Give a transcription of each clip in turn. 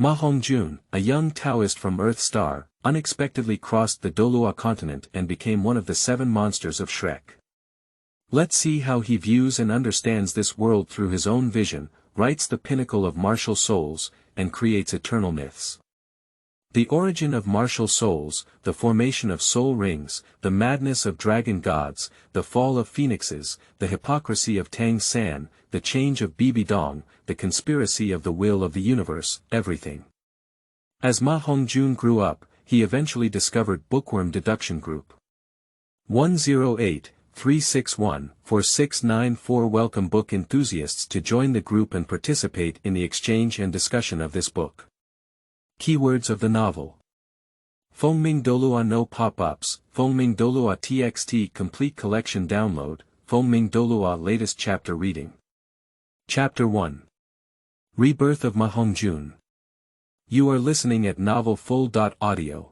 Ma Hongjun, a young Taoist from Earth Star, unexpectedly crossed the Douluo Continent and became one of the 7 monsters of Shrek. Let's see how he views and understands this world through his own vision, writes the pinnacle of martial souls, and creates eternal myths. The origin of martial souls, the formation of soul rings, the madness of dragon gods, the fall of phoenixes, the hypocrisy of Tang San, the change of Bibidong, the conspiracy of the will of the universe, everything. As Ma Hongjun grew up, he eventually discovered Bookworm Deduction Group. 108-361-4694 Welcome book enthusiasts to join the group and participate in the exchange and discussion of this book. Keywords of the novel. Fengming Douluo no pop-ups, Fengming Douluo TXT complete collection download, Fengming Douluo latest chapter reading. Chapter 1. Rebirth of Ma Hongjun. You are listening at Novel Full.audio.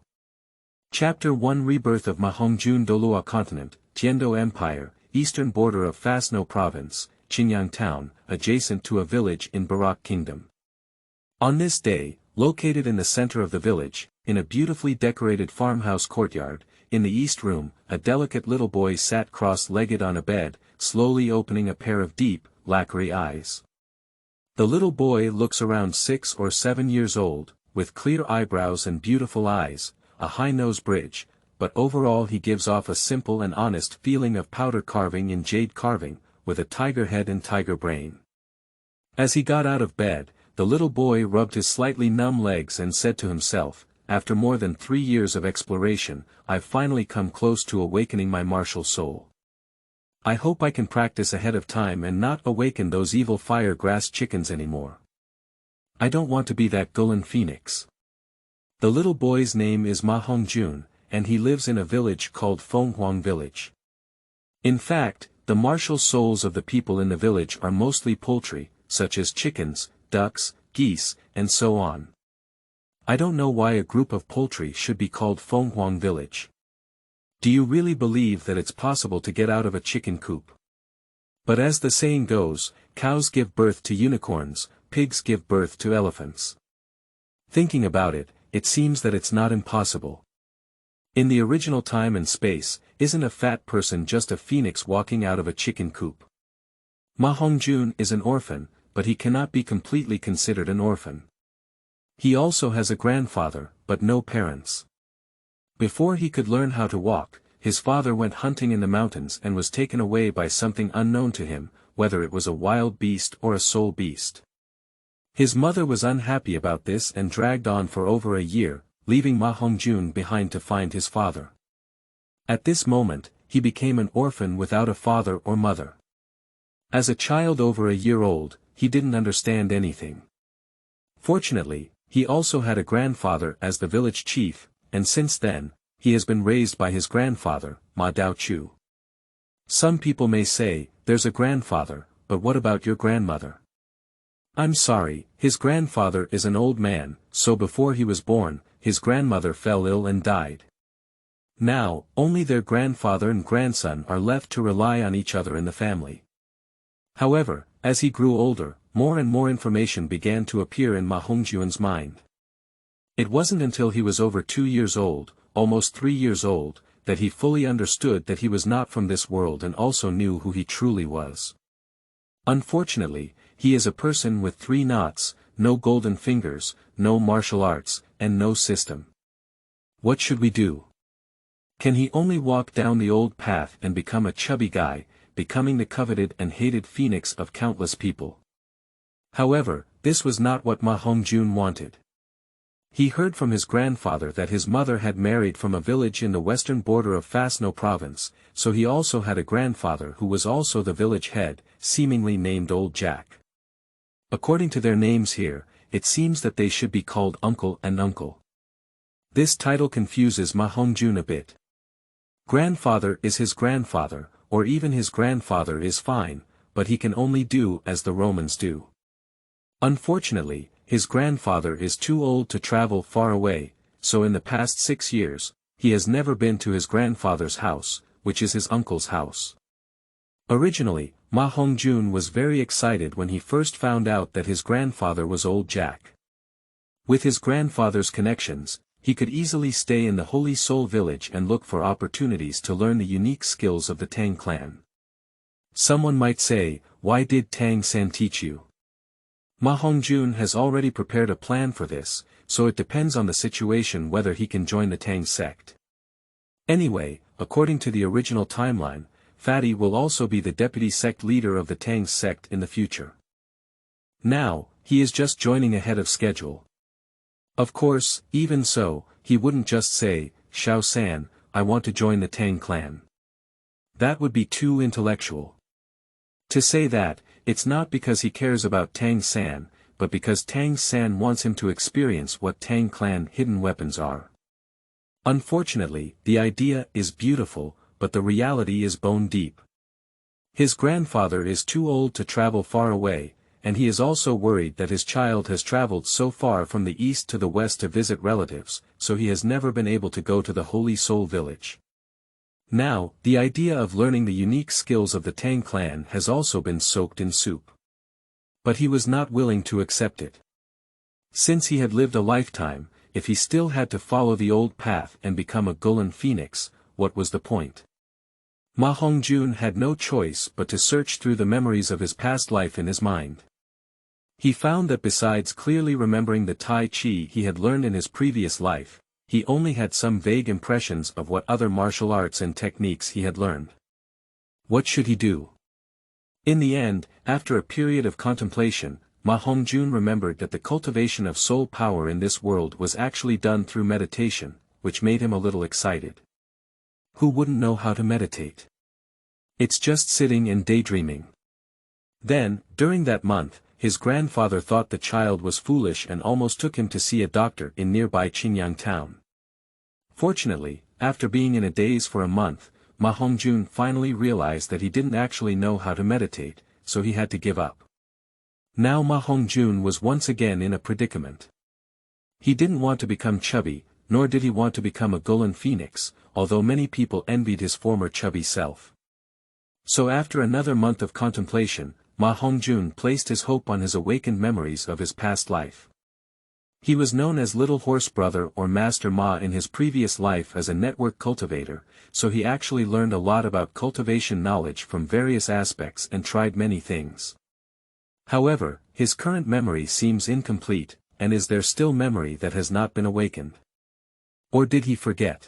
Chapter 1 Rebirth of Ma Hongjun Douluo Continent, Tiando Empire, eastern border of Fasno Province, Qinyang Town, adjacent to a village in Barak Kingdom. On this day, located in the center of the village, in a beautifully decorated farmhouse courtyard, in the east room, a delicate little boy sat cross-legged on a bed, slowly opening a pair of deep, lacquery eyes. The little boy looks around 6 or 7 years old, with clear eyebrows and beautiful eyes, a high nose bridge, but overall he gives off a simple and honest feeling of powder carving in jade carving, with a tiger head and tiger brain. As he got out of bed, the little boy rubbed his slightly numb legs and said to himself, after more than 3 years of exploration, I've finally come close to awakening my martial soul. I hope I can practice ahead of time and not awaken those evil fire grass chickens anymore. I don't want to be that Gulen phoenix. The little boy's name is Ma Hongjun, and he lives in a village called Fenghuang Village. In fact, the martial souls of the people in the village are mostly poultry, such as chickens, ducks, geese, and so on. I don't know why a group of poultry should be called Fenghuang Village. Do you really believe that it's possible to get out of a chicken coop? But as the saying goes, cows give birth to unicorns, pigs give birth to elephants. Thinking about it, it seems that it's not impossible. In the original time and space, isn't a fat person just a phoenix walking out of a chicken coop? Ma Hongjun is an orphan, but he cannot be completely considered an orphan. He also has a grandfather, but no parents. Before he could learn how to walk, his father went hunting in the mountains and was taken away by something unknown to him, whether it was a wild beast or a soul beast. His mother was unhappy about this and dragged on for over a year, leaving Ma Hongjun behind to find his father. At this moment, he became an orphan without a father or mother. As a child over a year old, he didn't understand anything. Fortunately, he also had a grandfather as the village chief, and since then, he has been raised by his grandfather, Ma Daochu. Some people may say, there's a grandfather, but what about your grandmother? I'm sorry, his grandfather is an old man, so before he was born, his grandmother fell ill and died. Now, only their grandfather and grandson are left to rely on each other in the family. However, as he grew older, more and more information began to appear in Ma Hongjun's mind. It wasn't until he was over 2 years old, almost 3 years old, that he fully understood that he was not from this world and also knew who he truly was. Unfortunately, he is a person with 3 knots, no golden fingers, no martial arts, and no system. What should we do? Can he only walk down the old path and become a chubby guy, becoming the coveted and hated phoenix of countless people? However, this was not what Ma Hongjun wanted. He heard from his grandfather that his mother had married from a village in the western border of Fasno province, so he also had a grandfather who was also the village head, seemingly named Old Jack. According to their names here, it seems that they should be called uncle and uncle. This title confuses Ma Hongjun a bit. Grandfather is his grandfather, or even his grandfather is fine, but he can only do as the Romans do. Unfortunately, his grandfather is too old to travel far away, so in the past 6 years, he has never been to his grandfather's house, which is his uncle's house. Originally, Ma Hongjun was very excited when he first found out that his grandfather was Old Jack. With his grandfather's connections, he could easily stay in the Holy Soul Village and look for opportunities to learn the unique skills of the Tang clan. Someone might say, why did Tang San teach you? Ma Hongjun has already prepared a plan for this, so it depends on the situation whether he can join the Tang sect. Anyway, according to the original timeline, Fatty will also be the deputy sect leader of the Tang sect in the future. Now, he is just joining ahead of schedule. Of course, even so, he wouldn't just say, Xiao San, I want to join the Tang clan. That would be too intellectual. To say that, it's not because he cares about Tang San, but because Tang San wants him to experience what Tang clan hidden weapons are. Unfortunately, the idea is beautiful, but the reality is bone deep. His grandfather is too old to travel far away, and he is also worried that his child has traveled so far from the east to the west to visit relatives, so he has never been able to go to the Holy Soul Village. Now, the idea of learning the unique skills of the Tang clan has also been soaked in soup. But he was not willing to accept it. Since he had lived a lifetime, if he still had to follow the old path and become a golden phoenix, what was the point? Ma Hongjun had no choice but to search through the memories of his past life in his mind. He found that besides clearly remembering the Tai Chi he had learned in his previous life, he only had some vague impressions of what other martial arts and techniques he had learned. What should he do? In the end, after a period of contemplation, Ma Hongjun remembered that the cultivation of soul power in this world was actually done through meditation, which made him a little excited. Who wouldn't know how to meditate? It's just sitting and daydreaming. Then, during that month, his grandfather thought the child was foolish and almost took him to see a doctor in nearby Qingyang town. Fortunately, after being in a daze for a month, Ma Hongjun finally realized that he didn't actually know how to meditate, so he had to give up. Now Ma Hongjun was once again in a predicament. He didn't want to become chubby, nor did he want to become a golden phoenix, although many people envied his former chubby self. So after another month of contemplation, Ma Hongjun placed his hope on his awakened memories of his past life. He was known as Little Horse Brother or Master Ma in his previous life as a network cultivator, so he actually learned a lot about cultivation knowledge from various aspects and tried many things. However, his current memory seems incomplete, and is there still memory that has not been awakened? Or did he forget?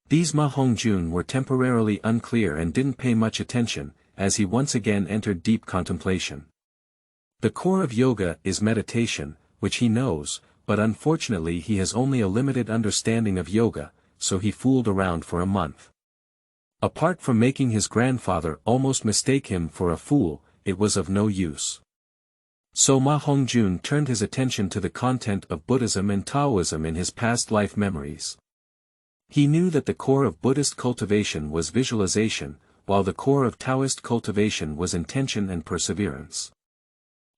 These Ma Hongjun were temporarily unclear and didn't pay much attention, as he once again entered deep contemplation. The core of yoga is meditation, which he knows, but unfortunately he has only a limited understanding of yoga, so he fooled around for a month. Apart from making his grandfather almost mistake him for a fool, it was of no use. So Ma Hongjun turned his attention to the content of Buddhism and Taoism in his past life memories. He knew that the core of Buddhist cultivation was visualization, while the core of Taoist cultivation was intention and perseverance.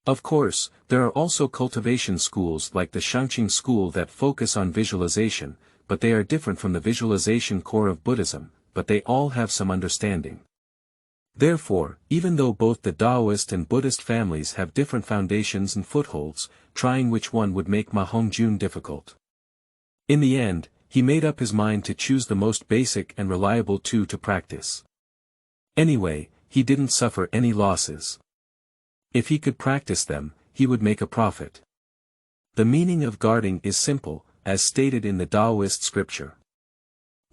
Of course, there are also cultivation schools like the Shangqing school that focus on visualization, but they are different from the visualization core of Buddhism, but they all have some understanding. Therefore, even though both the Taoist and Buddhist families have different foundations and footholds, trying which one would make Ma Hongjun difficult. In the end, he made up his mind to choose the most basic and reliable two to practice. Anyway, he didn't suffer any losses. If he could practice them, he would make a profit. The meaning of guarding is simple, as stated in the Taoist scripture.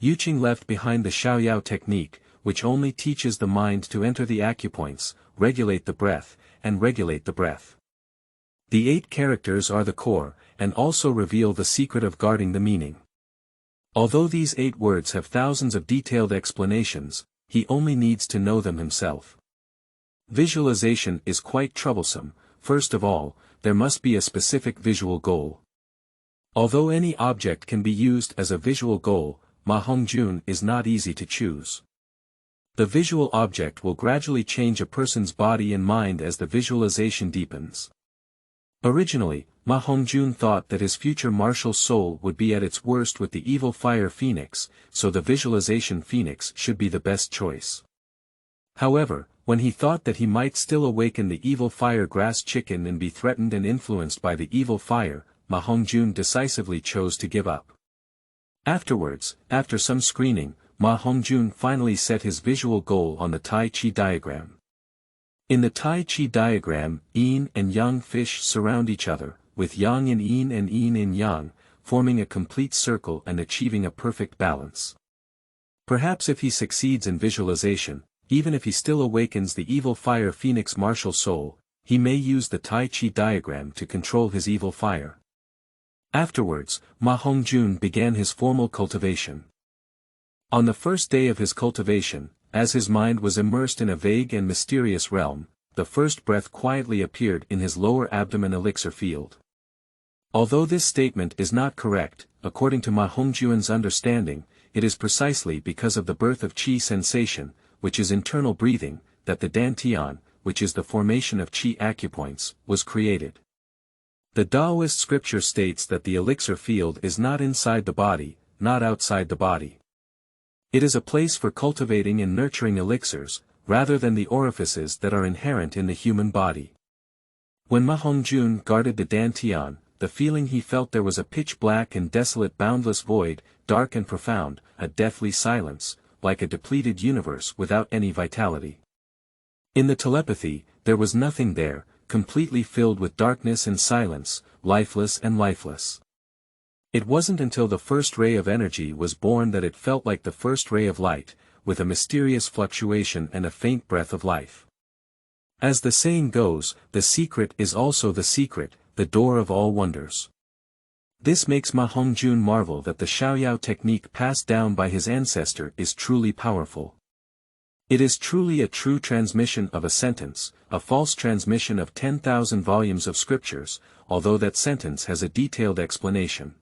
Yuqing left behind the Xiaoyao technique, which only teaches the mind to enter the acupoints, regulate the breath, and regulate the breath. The 8 characters are the core, and also reveal the secret of guarding the meaning. Although these 8 words have thousands of detailed explanations, he only needs to know them himself. Visualization is quite troublesome. First of all, there must be a specific visual goal. Although any object can be used as a visual goal, Ma Hongjun is not easy to choose. The visual object will gradually change a person's body and mind as the visualization deepens. Originally, Ma Hongjun thought that his future martial soul would be at its worst with the evil fire phoenix, so the visualization phoenix should be the best choice. However, when he thought that he might still awaken the evil fire grass chicken and be threatened and influenced by the evil fire, Ma Hongjun decisively chose to give up. Afterwards, after some screening, Ma Hongjun finally set his visual goal on the Tai Chi diagram. In the Tai Chi diagram, yin and yang fish surround each other, with yang in yin and yin in yang, forming a complete circle and achieving a perfect balance. Perhaps if he succeeds in visualization, even if he still awakens the evil fire phoenix martial soul, he may use the Tai Chi diagram to control his evil fire. Afterwards, Ma Hongjun began his formal cultivation. On the first day of his cultivation, as his mind was immersed in a vague and mysterious realm, the first breath quietly appeared in his lower abdomen elixir field. Although this statement is not correct, according to Ma Hongjun's understanding, it is precisely because of the birth of qi sensation, which is internal breathing, that the dantian, which is the formation of qi acupoints, was created. The Taoist scripture states that the elixir field is not inside the body, not outside the body. It is a place for cultivating and nurturing elixirs, rather than the orifices that are inherent in the human body. When Ma Hongjun guarded the dantian, the feeling he felt there was a pitch-black and desolate boundless void, dark and profound, a deathly silence, like a depleted universe without any vitality. In the telepathy, there was nothing there, completely filled with darkness and silence, lifeless and lifeless. It wasn't until the first ray of energy was born that it felt like the first ray of light, with a mysterious fluctuation and a faint breath of life. As the saying goes, the secret is also the secret, the door of all wonders. This makes Ma Hongjun marvel that the Shaoyao technique passed down by his ancestor is truly powerful. It is truly a true transmission of a sentence, a false transmission of 10,000 volumes of scriptures, although that sentence has a detailed explanation.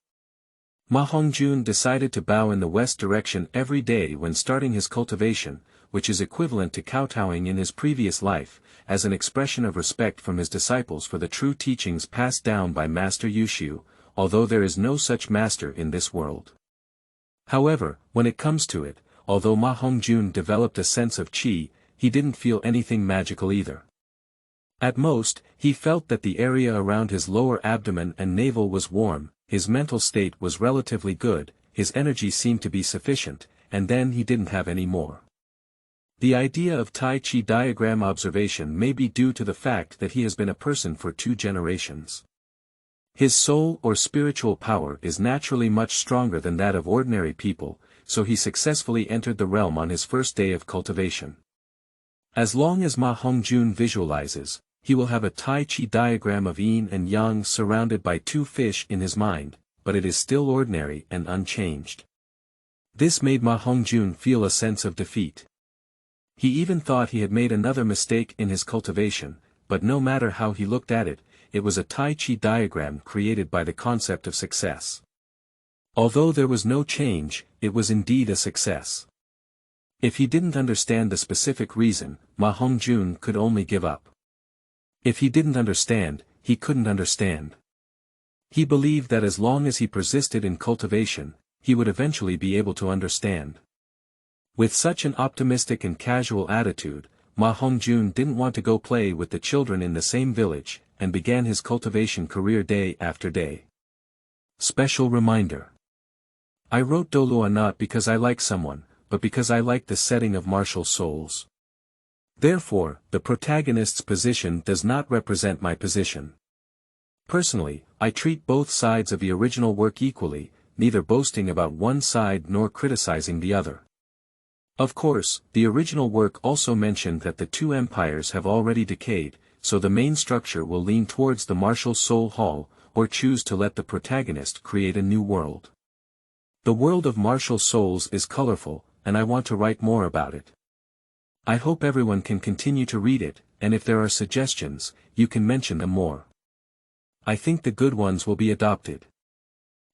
Ma Hongjun decided to bow in the west direction every day when starting his cultivation, which is equivalent to kowtowing in his previous life, as an expression of respect from his disciples for the true teachings passed down by Master Yushu, although there is no such master in this world. However, when it comes to it, although Ma Hongjun developed a sense of qi, he didn't feel anything magical either. At most, he felt that the area around his lower abdomen and navel was warm, his mental state was relatively good, his energy seemed to be sufficient, and then he didn't have any more. The idea of Tai Chi diagram observation may be due to the fact that he has been a person for 2 generations. His soul or spiritual power is naturally much stronger than that of ordinary people, so he successfully entered the realm on his first day of cultivation. As long as Ma Hongjun visualizes, he will have a Tai Chi diagram of yin and yang surrounded by 2 fish in his mind, but it is still ordinary and unchanged. This made Ma Hongjun feel a sense of defeat. He even thought he had made another mistake in his cultivation, but no matter how he looked at it, it was a Tai Chi diagram created by the concept of success. Although there was no change, it was indeed a success. If he didn't understand the specific reason, Ma Hongjun could only give up. If he didn't understand, he couldn't understand. He believed that as long as he persisted in cultivation, he would eventually be able to understand. With such an optimistic and casual attitude, Ma Hongjun didn't want to go play with the children in the same village, and began his cultivation career day after day. Special reminder. I wrote Douluo not because I like someone, but because I like the setting of martial souls. Therefore, the protagonist's position does not represent my position. Personally, I treat both sides of the original work equally, neither boasting about one side nor criticizing the other. Of course, the original work also mentioned that the 2 empires have already decayed, so the main structure will lean towards the martial soul hall, or choose to let the protagonist create a new world. The world of martial souls is colorful, and I want to write more about it. I hope everyone can continue to read it, and if there are suggestions, you can mention them more. I think the good ones will be adopted.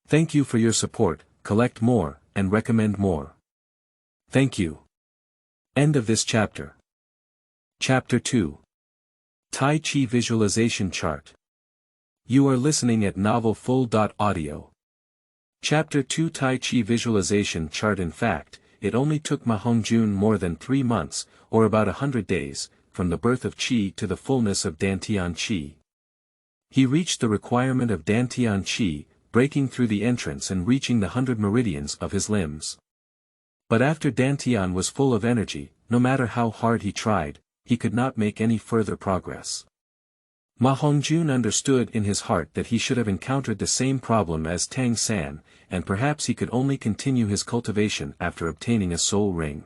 Thank you for your support, collect more, and recommend more. Thank you. End of this chapter. Chapter 2. Tai Chi Visualization Chart. You are listening at novelfull.audio. Chapter 2 Tai Chi Visualization Chart. In fact, it only took Ma Hongjun more than 3 months, or about 100 days, from the birth of Qi to the fullness of Dantian Qi. He reached the requirement of Dantian Qi, breaking through the entrance and reaching the 100 meridians of his limbs. But after Dantian was full of energy, no matter how hard he tried, he could not make any further progress. Ma Hongjun understood in his heart that he should have encountered the same problem as Tang San, and perhaps he could only continue his cultivation after obtaining a soul ring.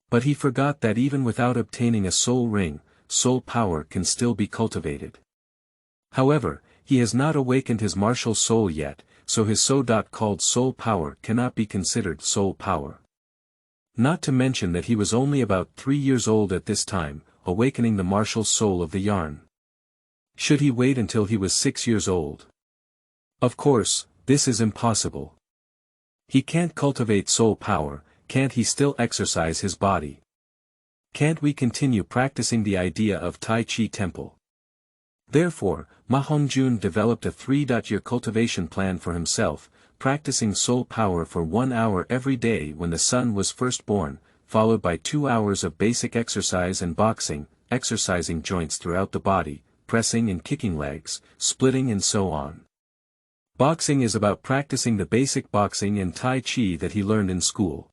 But he forgot that even without obtaining a soul ring, soul power can still be cultivated. However, he has not awakened his martial soul yet, so his so-called soul power cannot be considered soul power. Not to mention that he was only about 3 years old at this time, awakening the martial soul of the yarn. Should he wait until he was 6 years old? Of course, this is impossible. He can't cultivate soul power, can't he still exercise his body? Can't we continue practicing the idea of Tai Chi Temple? Therefore, Ma Hongjun developed a 3-year cultivation plan for himself, practicing soul power for 1 hour every day when the son was first born, followed by 2 hours of basic exercise and boxing, exercising joints throughout the body, pressing and kicking legs, splitting and so on. Boxing is about practicing the basic boxing and Tai Chi that he learned in school.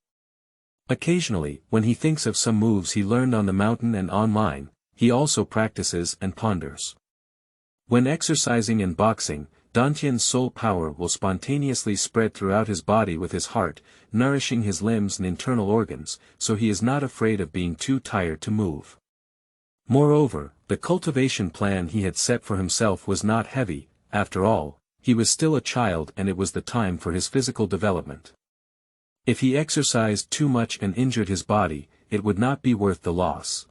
Occasionally, when he thinks of some moves he learned on the mountain and online, he also practices and ponders. When exercising and boxing, Dantian's soul power will spontaneously spread throughout his body with his heart, nourishing his limbs and internal organs, so he is not afraid of being too tired to move. Moreover, the cultivation plan he had set for himself was not heavy. After all, he was still a child and it was the time for his physical development. If he exercised too much and injured his body, it would not be worth the loss.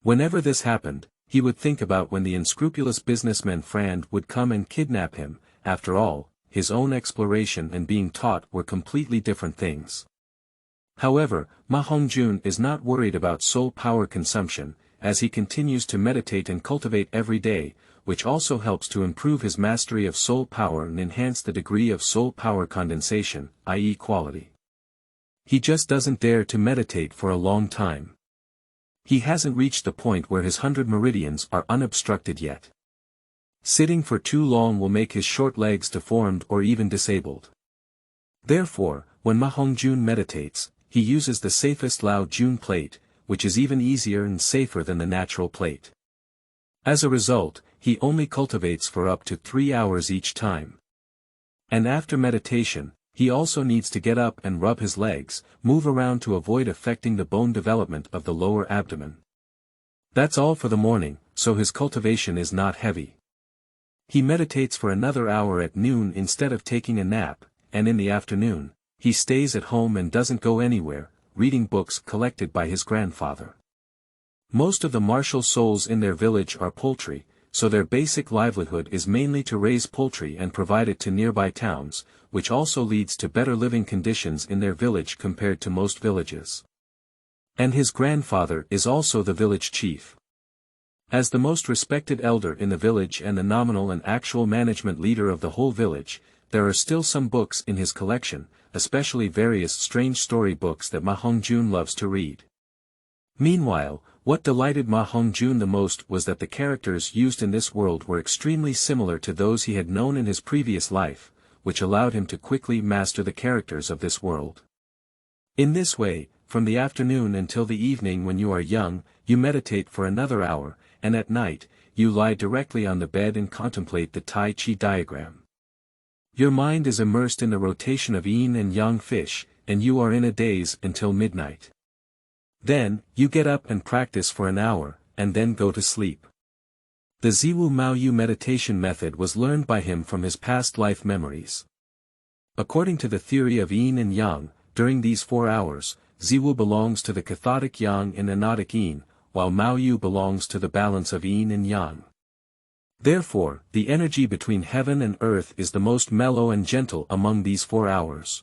Whenever this happened, he would think about when the unscrupulous businessman Frand would come and kidnap him. After all, his own exploration and being taught were completely different things. However, Ma Hongjun is not worried about soul power consumption, as he continues to meditate and cultivate every day, which also helps to improve his mastery of soul power and enhance the degree of soul power condensation, i.e. quality. He just doesn't dare to meditate for a long time. He hasn't reached the point where his 100 meridians are unobstructed yet. Sitting for too long will make his short legs deformed or even disabled. Therefore, when Ma Hongjun meditates, he uses the safest Lao Jun plate, which is even easier and safer than the natural plate. As a result, he only cultivates for up to 3 hours each time. And after meditation, he also needs to get up and rub his legs, move around to avoid affecting the bone development of the lower abdomen. That's all for the morning, so his cultivation is not heavy. He meditates for another hour at noon instead of taking a nap, and in the afternoon, he stays at home and doesn't go anywhere, reading books collected by his grandfather. Most of the martial souls in their village are poultry, so their basic livelihood is mainly to raise poultry and provide it to nearby towns, which also leads to better living conditions in their village compared to most villages. And his grandfather is also the village chief. As the most respected elder in the village and the nominal and actual management leader of the whole village, there are still some books in his collection, especially various strange story books that Ma Hongjun loves to read. Meanwhile, what delighted Ma Hongjun the most was that the characters used in this world were extremely similar to those he had known in his previous life, which allowed him to quickly master the characters of this world. In this way, from the afternoon until the evening when you are young, you meditate for another hour, and at night, you lie directly on the bed and contemplate the Tai Chi diagram. Your mind is immersed in the rotation of yin and yang fish, and you are in a daze until midnight. Then, you get up and practice for an hour, and then go to sleep. The Ziwu Maoyu meditation method was learned by him from his past life memories. According to the theory of yin and yang, during these 4 hours, Ziwu belongs to the cathodic yang and anotic yin, while Maoyu belongs to the balance of yin and yang. Therefore, the energy between heaven and earth is the most mellow and gentle among these 4 hours.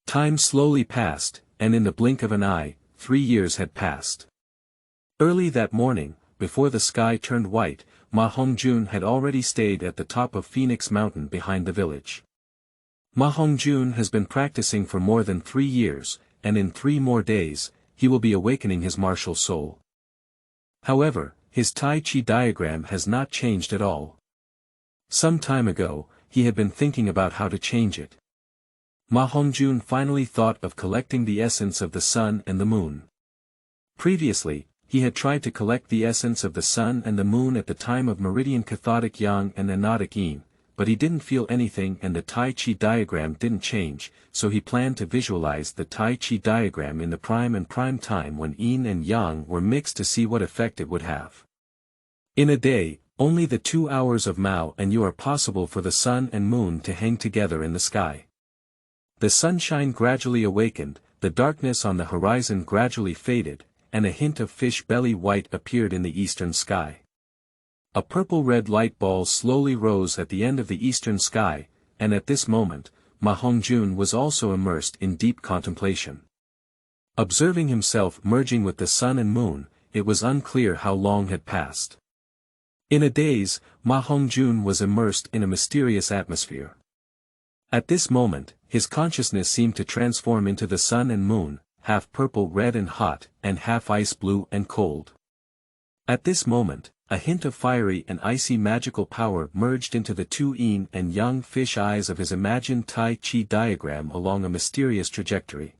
Time slowly passed, and in the blink of an eye, 3 years had passed. Early that morning, before the sky turned white, Ma Hongjun had already stayed at the top of Phoenix Mountain behind the village. Ma Hongjun has been practicing for more than 3 years, and in 3 more days, he will be awakening his martial soul. However, his Tai Chi diagram has not changed at all. Some time ago, he had been thinking about how to change it. Ma Hongjun finally thought of collecting the essence of the sun and the moon. Previously, he had tried to collect the essence of the sun and the moon at the time of meridian cathodic yang and anotic yin, but he didn't feel anything and the Tai Chi diagram didn't change, so he planned to visualize the Tai Chi diagram in the prime and prime time when yin and yang were mixed to see what effect it would have. In a day, only the 2 hours of Mao and you are possible for the sun and moon to hang together in the sky. The sunshine gradually awakened, the darkness on the horizon gradually faded, and a hint of fish belly white appeared in the eastern sky. A purple-red light ball slowly rose at the end of the eastern sky, and at this moment, Ma Hongjun was also immersed in deep contemplation. Observing himself merging with the sun and moon, it was unclear how long had passed. In a daze, Ma Hongjun was immersed in a mysterious atmosphere. At this moment, his consciousness seemed to transform into the sun and moon, half purple-red and hot, and half ice-blue and cold. At this moment, a hint of fiery and icy magical power merged into the two yin and yang fish eyes of his imagined Tai Chi diagram along a mysterious trajectory.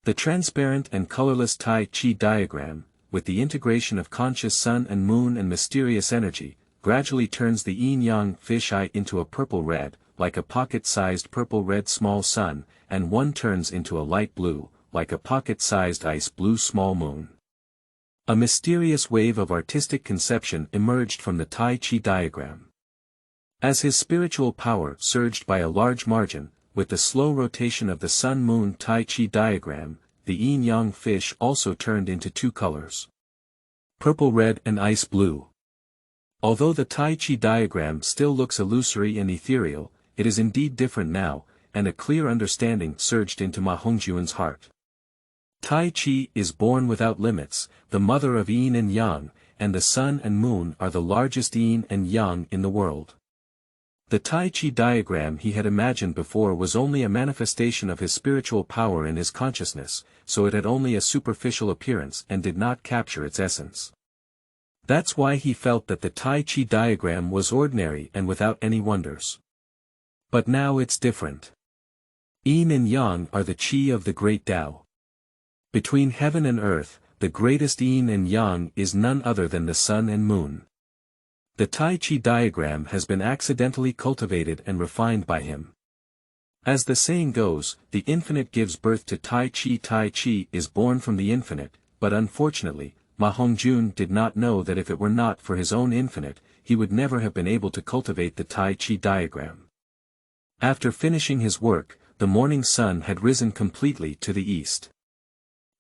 The transparent and colorless Tai Chi diagram, with the integration of conscious sun and moon and mysterious energy, gradually turns the yin-yang fish eye into a purple-red, like a pocket-sized purple-red small sun, and one turns into a light blue, like a pocket-sized ice-blue small moon. A mysterious wave of artistic conception emerged from the Tai Chi diagram. As his spiritual power surged by a large margin, with the slow rotation of the sun-moon Tai Chi diagram, the yin-yang fish also turned into two colors: purple-red and ice-blue. Although the Tai Chi diagram still looks illusory and ethereal, it is indeed different now, and a clear understanding surged into Ma Hongjun's heart. Tai Chi is born without limits, the mother of yin and yang, and the sun and moon are the largest yin and yang in the world. The Tai Chi diagram he had imagined before was only a manifestation of his spiritual power in his consciousness, so it had only a superficial appearance and did not capture its essence. That's why he felt that the Tai Chi diagram was ordinary and without any wonders. But now it's different. Yin and yang are the Qi of the great Tao. Between heaven and earth, the greatest yin and yang is none other than the sun and moon. The Tai Chi diagram has been accidentally cultivated and refined by him. As the saying goes, the infinite gives birth to Tai Chi. Tai Chi is born from the infinite, but unfortunately, Ma Hongjun did not know that if it were not for his own infinite, he would never have been able to cultivate the Tai Chi diagram. After finishing his work, the morning sun had risen completely to the east.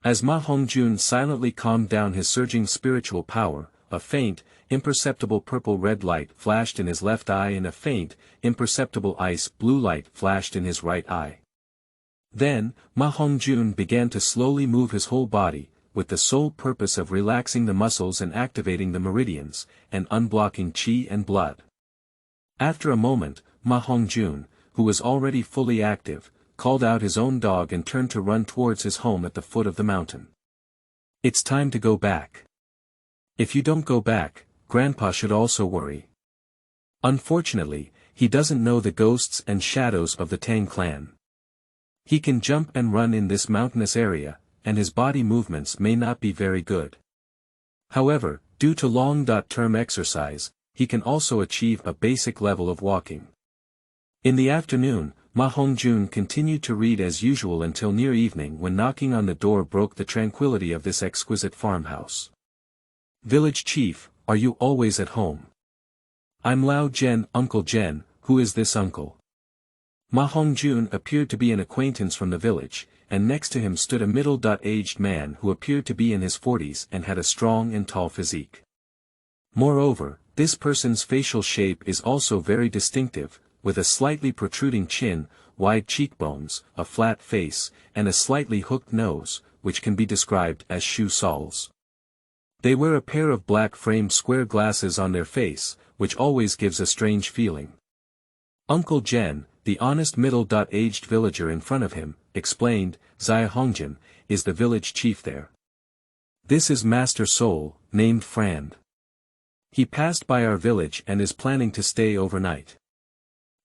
As Ma Hongjun silently calmed down his surging spiritual power, a faint, imperceptible purple-red light flashed in his left eye and a faint, imperceptible ice-blue light flashed in his right eye. Then, Ma Hongjun began to slowly move his whole body, with the sole purpose of relaxing the muscles and activating the meridians, and unblocking qi and blood. After a moment, Ma Hongjun, who was already fully active, called out his own dog and turned to run towards his home at the foot of the mountain. It's time to go back. If you don't go back, Grandpa should also worry. Unfortunately, he doesn't know the ghosts and shadows of the Tang clan. He can jump and run in this mountainous area, and his body movements may not be very good. However, due to long-term exercise, he can also achieve a basic level of walking. In the afternoon, Ma Hongjun continued to read as usual until near evening when knocking on the door broke the tranquility of this exquisite farmhouse. "Village chief, are you always at home?" "I'm Lao Zhen, Uncle Zhen. Who is this uncle?" Ma Hongjun appeared to be an acquaintance from the village, and next to him stood a middle-aged man who appeared to be in his 40s and had a strong and tall physique. Moreover, this person's facial shape is also very distinctive, with a slightly protruding chin, wide cheekbones, a flat face, and a slightly hooked nose, which can be described as shoe soles. They wear a pair of black-framed square glasses on their face, which always gives a strange feeling. Uncle Zhen, the honest middle-aged villager in front of him, explained, "Zai Hongjun, is the village chief there. This is Master Soul, named Frand." He passed by our village and is planning to stay overnight.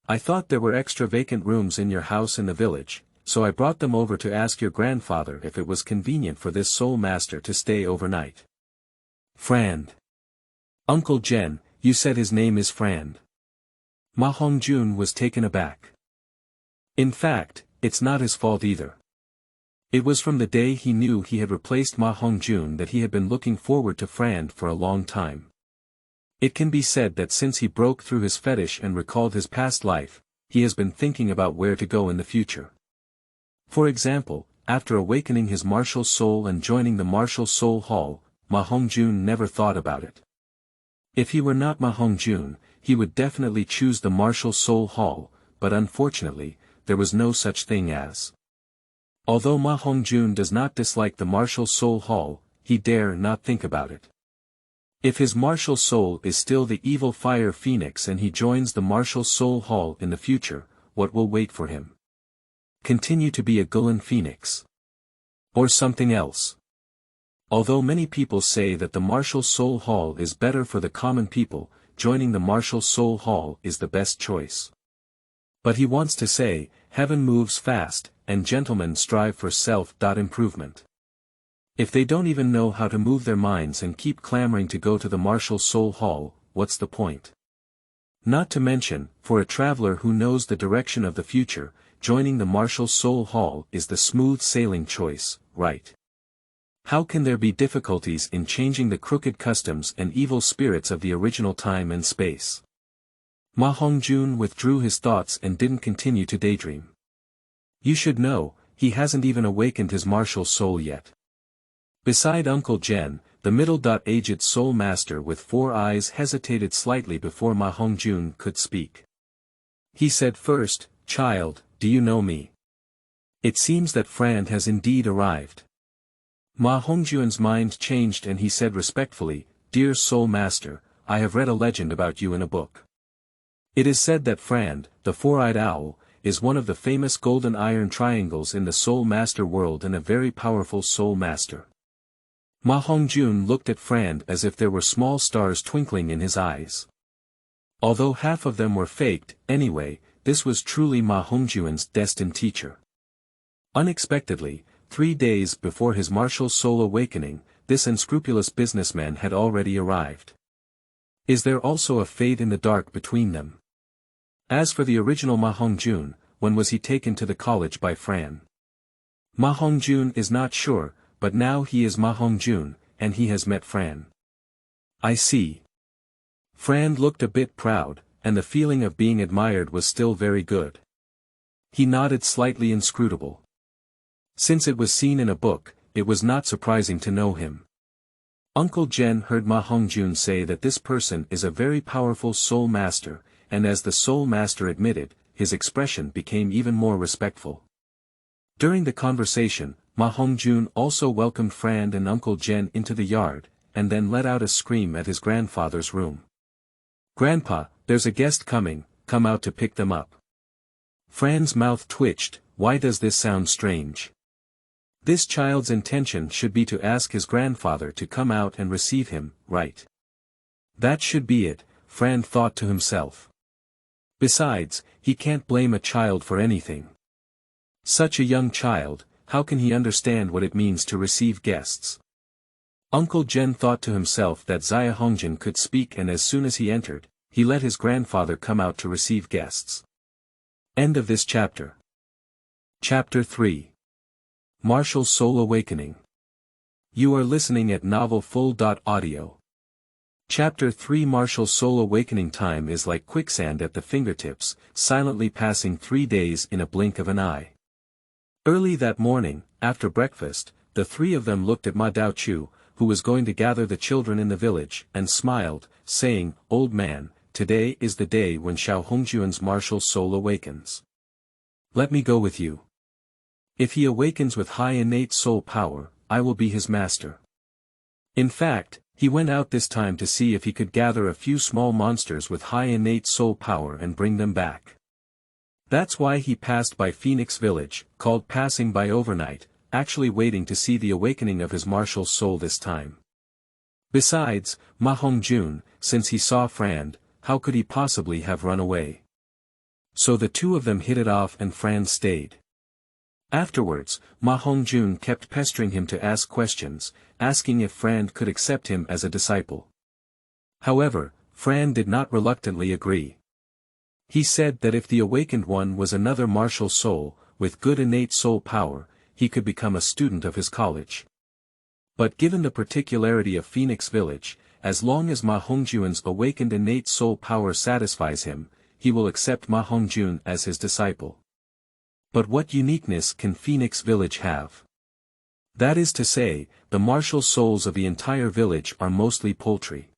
I thought there were extra vacant rooms in your house in the village, so I brought them over to ask your grandfather if it was convenient for this soul master to stay overnight. Frand. Uncle Jen, you said his name is Frand. Ma Hongjun was taken aback. In fact, it's not his fault either. It was from the day he knew he had replaced Ma Hongjun that he had been looking forward to Frand for a long time. It can be said that since he broke through his fetish and recalled his past life, he has been thinking about where to go in the future. For example, after awakening his martial soul and joining the martial soul hall, Ma Hongjun never thought about it. If he were not Ma Hongjun, he would definitely choose the martial soul hall, but unfortunately, there was no such thing as. Although Ma Hongjun does not dislike the martial soul hall, he dare not think about it. If his martial soul is still the evil fire phoenix and he joins the martial soul hall in the future, what will wait for him? Continue to be a Gulen phoenix. Or something else. Although many people say that the martial soul hall is better for the common people, joining the martial soul hall is the best choice. But he wants to say, heaven moves fast, and gentlemen strive for self-improvement. If they don't even know how to move their minds and keep clamoring to go to the martial soul hall, what's the point? Not to mention, for a traveler who knows the direction of the future, joining the martial soul hall is the smooth sailing choice, right? How can there be difficulties in changing the crooked customs and evil spirits of the original time and space? Ma Hongjun withdrew his thoughts and didn't continue to daydream. You should know, he hasn't even awakened his martial soul yet. Beside Uncle Jen, the middle-aged soul master with 4 eyes hesitated slightly before Ma Hongjun could speak. He said first, "Child, do you know me? It seems that Frand has indeed arrived." Ma Hongjun's mind changed and he said respectfully, "Dear soul master, I have read a legend about you in a book. It is said that Frand, the 4-eyed owl, is one of the famous golden iron triangles in the soul master world and a very powerful soul master." Ma Hongjun looked at Frand as if there were small stars twinkling in his eyes. Although half of them were faked, anyway, this was truly Ma Hongjun's destined teacher. Unexpectedly, 3 days before his martial soul awakening, this unscrupulous businessman had already arrived. Is there also a fade in the dark between them? As for the original Ma Hongjun, when was he taken to the college by Fran? Ma Hongjun is not sure, but now he is Ma Hongjun, and he has met Fran. I see. Fran looked a bit proud, and the feeling of being admired was still very good. He nodded slightly inscrutable. Since it was seen in a book, it was not surprising to know him. Uncle Jen heard Ma Hongjun say that this person is a very powerful soul master, and as the soul master admitted, his expression became even more respectful. During the conversation, Ma Hongjun also welcomed Fran and Uncle Jen into the yard, and then let out a scream at his grandfather's room. "Grandpa, there's a guest coming, come out to pick them up." Fran's mouth twitched. Why does this sound strange? This child's intention should be to ask his grandfather to come out and receive him, right? That should be it, Fran thought to himself. Besides, he can't blame a child for anything. Such a young child, how can he understand what it means to receive guests? Uncle Jen thought to himself that Xia Hongjun could speak, and as soon as he entered, he let his grandfather come out to receive guests. End of this chapter. Chapter 3. Martial Soul Awakening. You are listening at novelfull.audio. Chapter 3. Martial Soul Awakening. Time is like quicksand at the fingertips, silently passing 3 days in a blink of an eye. Early that morning, after breakfast, the 3 of them looked at Ma Daochu, who was going to gather the children in the village, and smiled, saying, "Old man, today is the day when Xiao Hongjun's martial soul awakens. Let me go with you. If he awakens with high innate soul power, I will be his master." In fact, he went out this time to see if he could gather a few small monsters with high innate soul power and bring them back. That's why he passed by Phoenix Village, called passing by overnight, actually waiting to see the awakening of his martial soul this time. Besides, Ma Hongjun, since he saw Fran, how could he possibly have run away? So the two of them hit it off and Fran stayed. Afterwards, Ma Hongjun kept pestering him to ask questions, asking if Fran could accept him as a disciple. However, Fran did not reluctantly agree. He said that if the awakened one was another martial soul, with good innate soul power, he could become a student of his college. But given the particularity of Phoenix Village, as long as Ma Hongjun's awakened innate soul power satisfies him, he will accept Ma Hongjun as his disciple. But what uniqueness can Phoenix Village have? That is to say, the martial souls of the entire village are mostly poultry.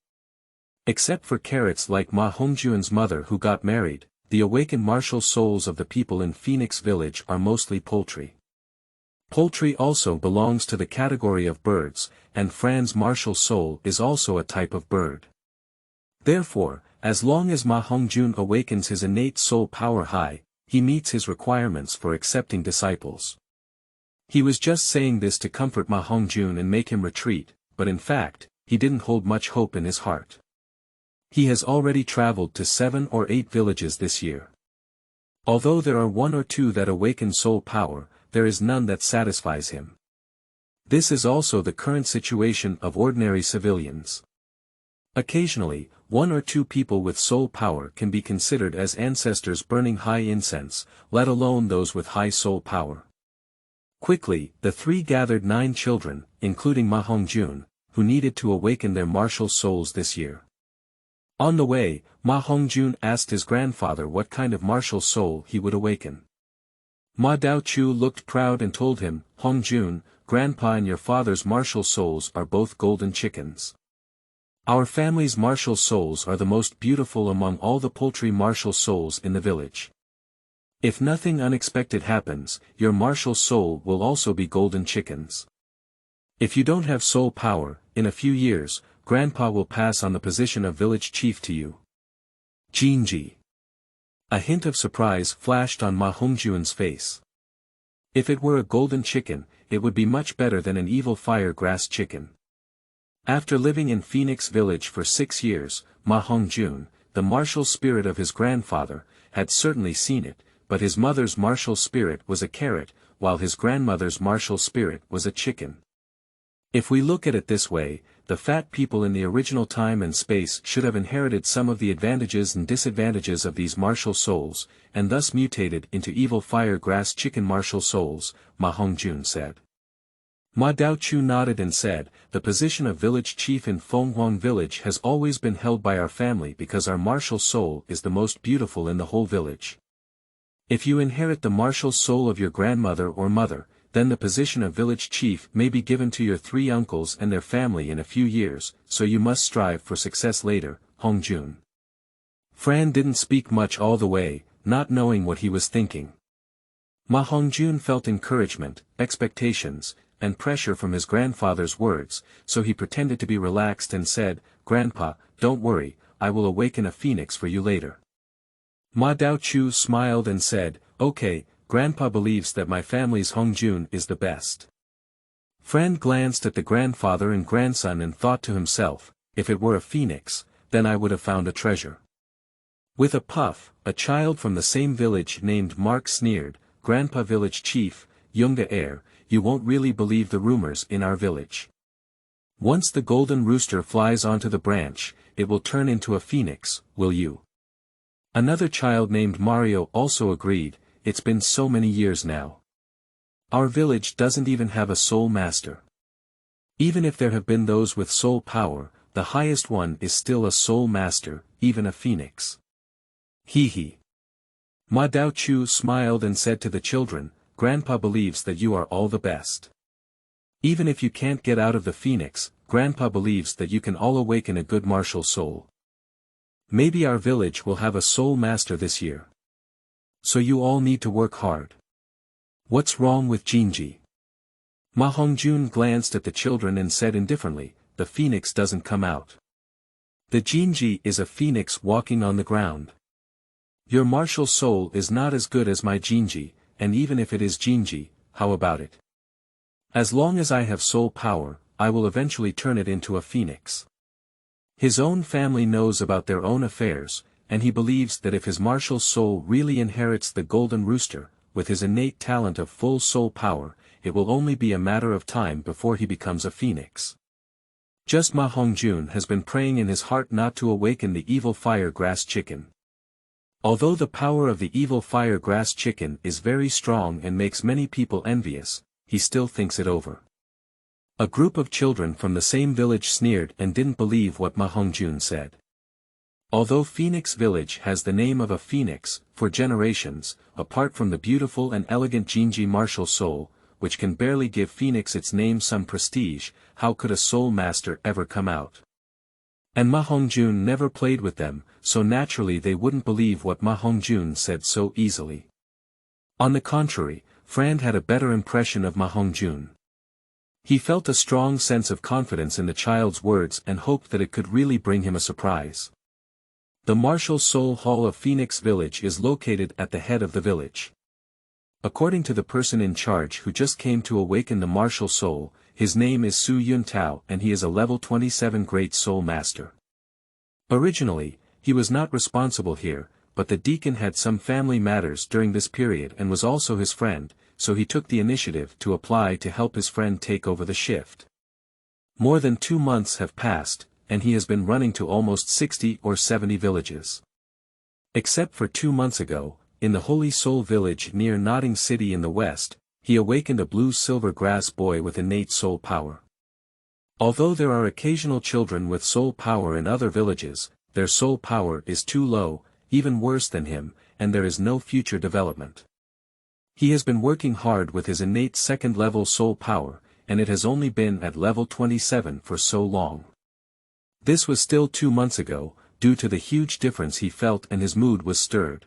Except for carrots like Ma Hongjun's mother who got married, the awakened martial souls of the people in Phoenix Village are mostly poultry. Poultry also belongs to the category of birds, and Fran's martial soul is also a type of bird. Therefore, as long as Ma Hongjun awakens his innate soul power high, he meets his requirements for accepting disciples. He was just saying this to comfort Ma Hongjun and make him retreat, but in fact, he didn't hold much hope in his heart. He has already traveled to 7 or 8 villages this year. Although there are 1 or 2 that awaken soul power, there is none that satisfies him. This is also the current situation of ordinary civilians. Occasionally, 1 or 2 people with soul power can be considered as ancestors burning high incense, let alone those with high soul power. Quickly, the 3 gathered 9 children, including Ma Hongjun, who needed to awaken their martial souls this year. On the way, Ma Hongjun asked his grandfather what kind of martial soul he would awaken. Ma Daochu looked proud and told him, "Hongjun, Grandpa and your father's martial souls are both golden chickens. Our family's martial souls are the most beautiful among all the poultry martial souls in the village. If nothing unexpected happens, your martial soul will also be golden chickens. If you don't have soul power, in a few years, Grandpa will pass on the position of village chief to you." Jinji. A hint of surprise flashed on Ma Hongjun's face. If it were a golden chicken, it would be much better than an evil fire grass chicken. After living in Phoenix Village for 6 years, Ma Hongjun, the martial spirit of his grandfather, had certainly seen it, but his mother's martial spirit was a carrot, while his grandmother's martial spirit was a chicken. If we look at it this way, the fat people in the original time and space should have inherited some of the advantages and disadvantages of these martial souls, and thus mutated into evil fire grass chicken martial souls, Ma Hongjun said. Ma Daochu nodded and said, "The position of village chief in Fengming village has always been held by our family because our martial soul is the most beautiful in the whole village. If you inherit the martial soul of your grandmother or mother, then the position of village chief may be given to your 3 uncles and their family in a few years, so you must strive for success later, Hongjun." Fran didn't speak much all the way, not knowing what he was thinking. Ma Hongjun felt encouragement, expectations, and pressure from his grandfather's words, so he pretended to be relaxed and said, "Grandpa, don't worry, I will awaken a phoenix for you later." Ma Daochu smiled and said, "Okay, Grandpa believes that my family's Hongjun is the best." Fran glanced at the grandfather and grandson and thought to himself, if it were a phoenix, then I would have found a treasure. With a puff, a child from the same village named Mark sneered, "Grandpa village chief, Yunga heir, you won't really believe the rumors in our village. Once the golden rooster flies onto the branch, it will turn into a phoenix, will you?" Another child named Mario also agreed, "It's been so many years now. Our village doesn't even have a soul master. Even if there have been those with soul power, the highest one is still a soul master, even a phoenix." Hee hee. Ma Daochu smiled and said to the children, "Grandpa believes that you are all the best. Even if you can't get out of the phoenix, Grandpa believes that you can all awaken a good martial soul. Maybe our village will have a soul master this year. So you all need to work hard. What's wrong with Jinji?" Ma Hongjun glanced at the children and said indifferently, "The phoenix doesn't come out. The Jinji is a phoenix walking on the ground. Your martial soul is not as good as my Jinji, and even if it is Jinji, how about it? As long as I have soul power, I will eventually turn it into a phoenix. His own family knows about their own affairs, and he believes that if his martial soul really inherits the golden rooster, with his innate talent of full soul power, it will only be a matter of time before he becomes a phoenix. Just Ma Hongjun has been praying in his heart not to awaken the evil fire grass chicken. Although the power of the evil fire grass chicken is very strong and makes many people envious, he still thinks it over. A group of children from the same village sneered and didn't believe what Ma Hongjun said. Although Phoenix Village has the name of a phoenix, for generations, apart from the beautiful and elegant Jinji martial soul, which can barely give Phoenix its name some prestige, how could a soul master ever come out? And Ma Hongjun never played with them, so naturally they wouldn't believe what Ma Hongjun said so easily. On the contrary, Frand had a better impression of Ma Hongjun. He felt a strong sense of confidence in the child's words and hoped that it could really bring him a surprise. The Martial Soul Hall of Phoenix Village is located at the head of the village. According to the person in charge who just came to awaken the martial soul, his name is Su Yuntao and he is a level 27 Great Soul Master. Originally, he was not responsible here, but the deacon had some family matters during this period and was also his friend, so he took the initiative to apply to help his friend take over the shift. More than 2 months have passed, and he has been running to almost 60 or 70 villages. Except for 2 months ago, in the Holy Soul Village near Notting City in the west, he awakened a blue-silver grass boy with innate soul power. Although there are occasional children with soul power in other villages, their soul power is too low, even worse than him, and there is no future development. He has been working hard with his innate second-level soul power, and it has only been at level 27 for so long. This was still 2 months ago, due to the huge difference he felt and his mood was stirred.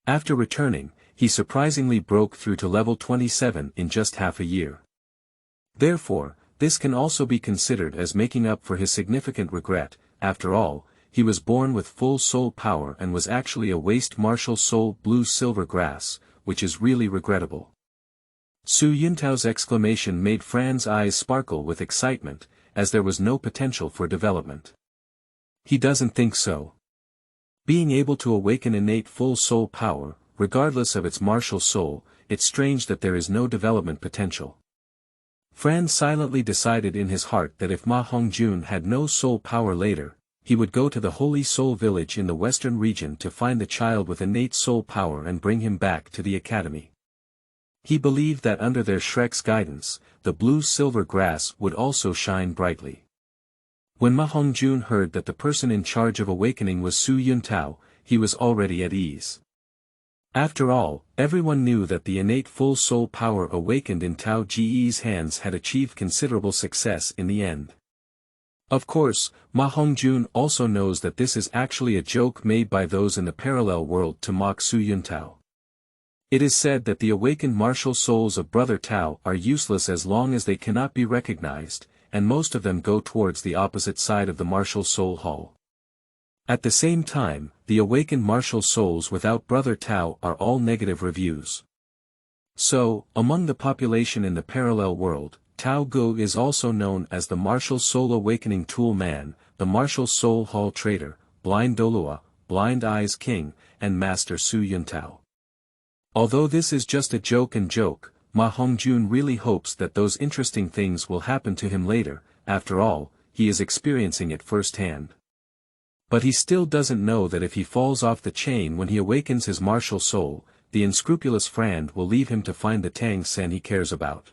After returning, he surprisingly broke through to level 27 in just half a year. Therefore, this can also be considered as making up for his significant regret. After all, he was born with full soul power and was actually a waste martial soul blue-silver grass, which is really regrettable. Su Yuntao's exclamation made Fran's eyes sparkle with excitement, as there was no potential for development. He doesn't think so. Being able to awaken innate full soul power, regardless of its martial soul, it's strange that there is no development potential. Fran silently decided in his heart that if Ma Hongjun had no soul power later, he would go to the Holy Soul Village in the western region to find the child with innate soul power and bring him back to the academy. He believed that under their Shrek's guidance, the blue-silver grass would also shine brightly. When Ma Hongjun heard that the person in charge of awakening was Su Yuntao, he was already at ease. After all, everyone knew that the innate full soul power awakened in Tao Ji's hands had achieved considerable success in the end. Of course, Ma Hongjun also knows that this is actually a joke made by those in the parallel world to mock Su Yuntao. It is said that the awakened martial souls of Brother Tao are useless as long as they cannot be recognized, and most of them go towards the opposite side of the martial soul hall. At the same time, the awakened martial souls without Brother Tao are all negative reviews. So, among the population in the parallel world, Tao Gu is also known as the Martial Soul Awakening Tool Man, the Martial Soul Hall Trader, Blind Douluo, Blind Eyes King, and Master Su Yuntao. Although this is just a joke, Ma Hongjun really hopes that those interesting things will happen to him later. After all, he is experiencing it firsthand. But he still doesn't know that if he falls off the chain when he awakens his martial soul, the unscrupulous Frand will leave him to find the Tang San he cares about.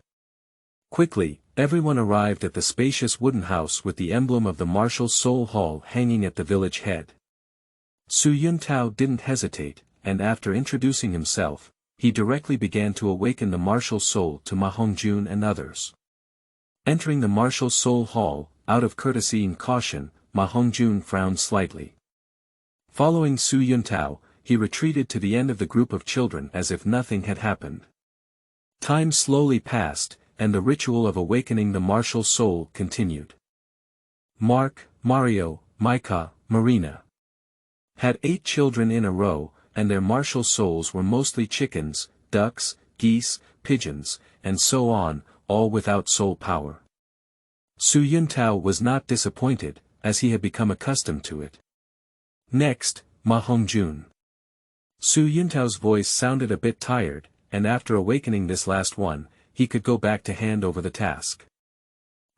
Quickly, everyone arrived at the spacious wooden house with the emblem of the Martial Soul Hall hanging at the village head. Su Yuntao didn't hesitate, and after introducing himself, he directly began to awaken the martial soul to Ma Hongjun and others. Entering the Martial Soul Hall, out of courtesy and caution, Ma Hongjun frowned slightly. Following Su Yuntao, he retreated to the end of the group of children as if nothing had happened. Time slowly passed, and the ritual of awakening the martial soul continued. Mark, Mario, Micah, Marina had 8 children in a row, and their martial souls were mostly chickens, ducks, geese, pigeons, and so on, all without soul power. Su Yuntao was not disappointed, as he had become accustomed to it. Next, Ma Hongjun. Su Yuntao's voice sounded a bit tired, and after awakening this last one, he could go back to hand over the task.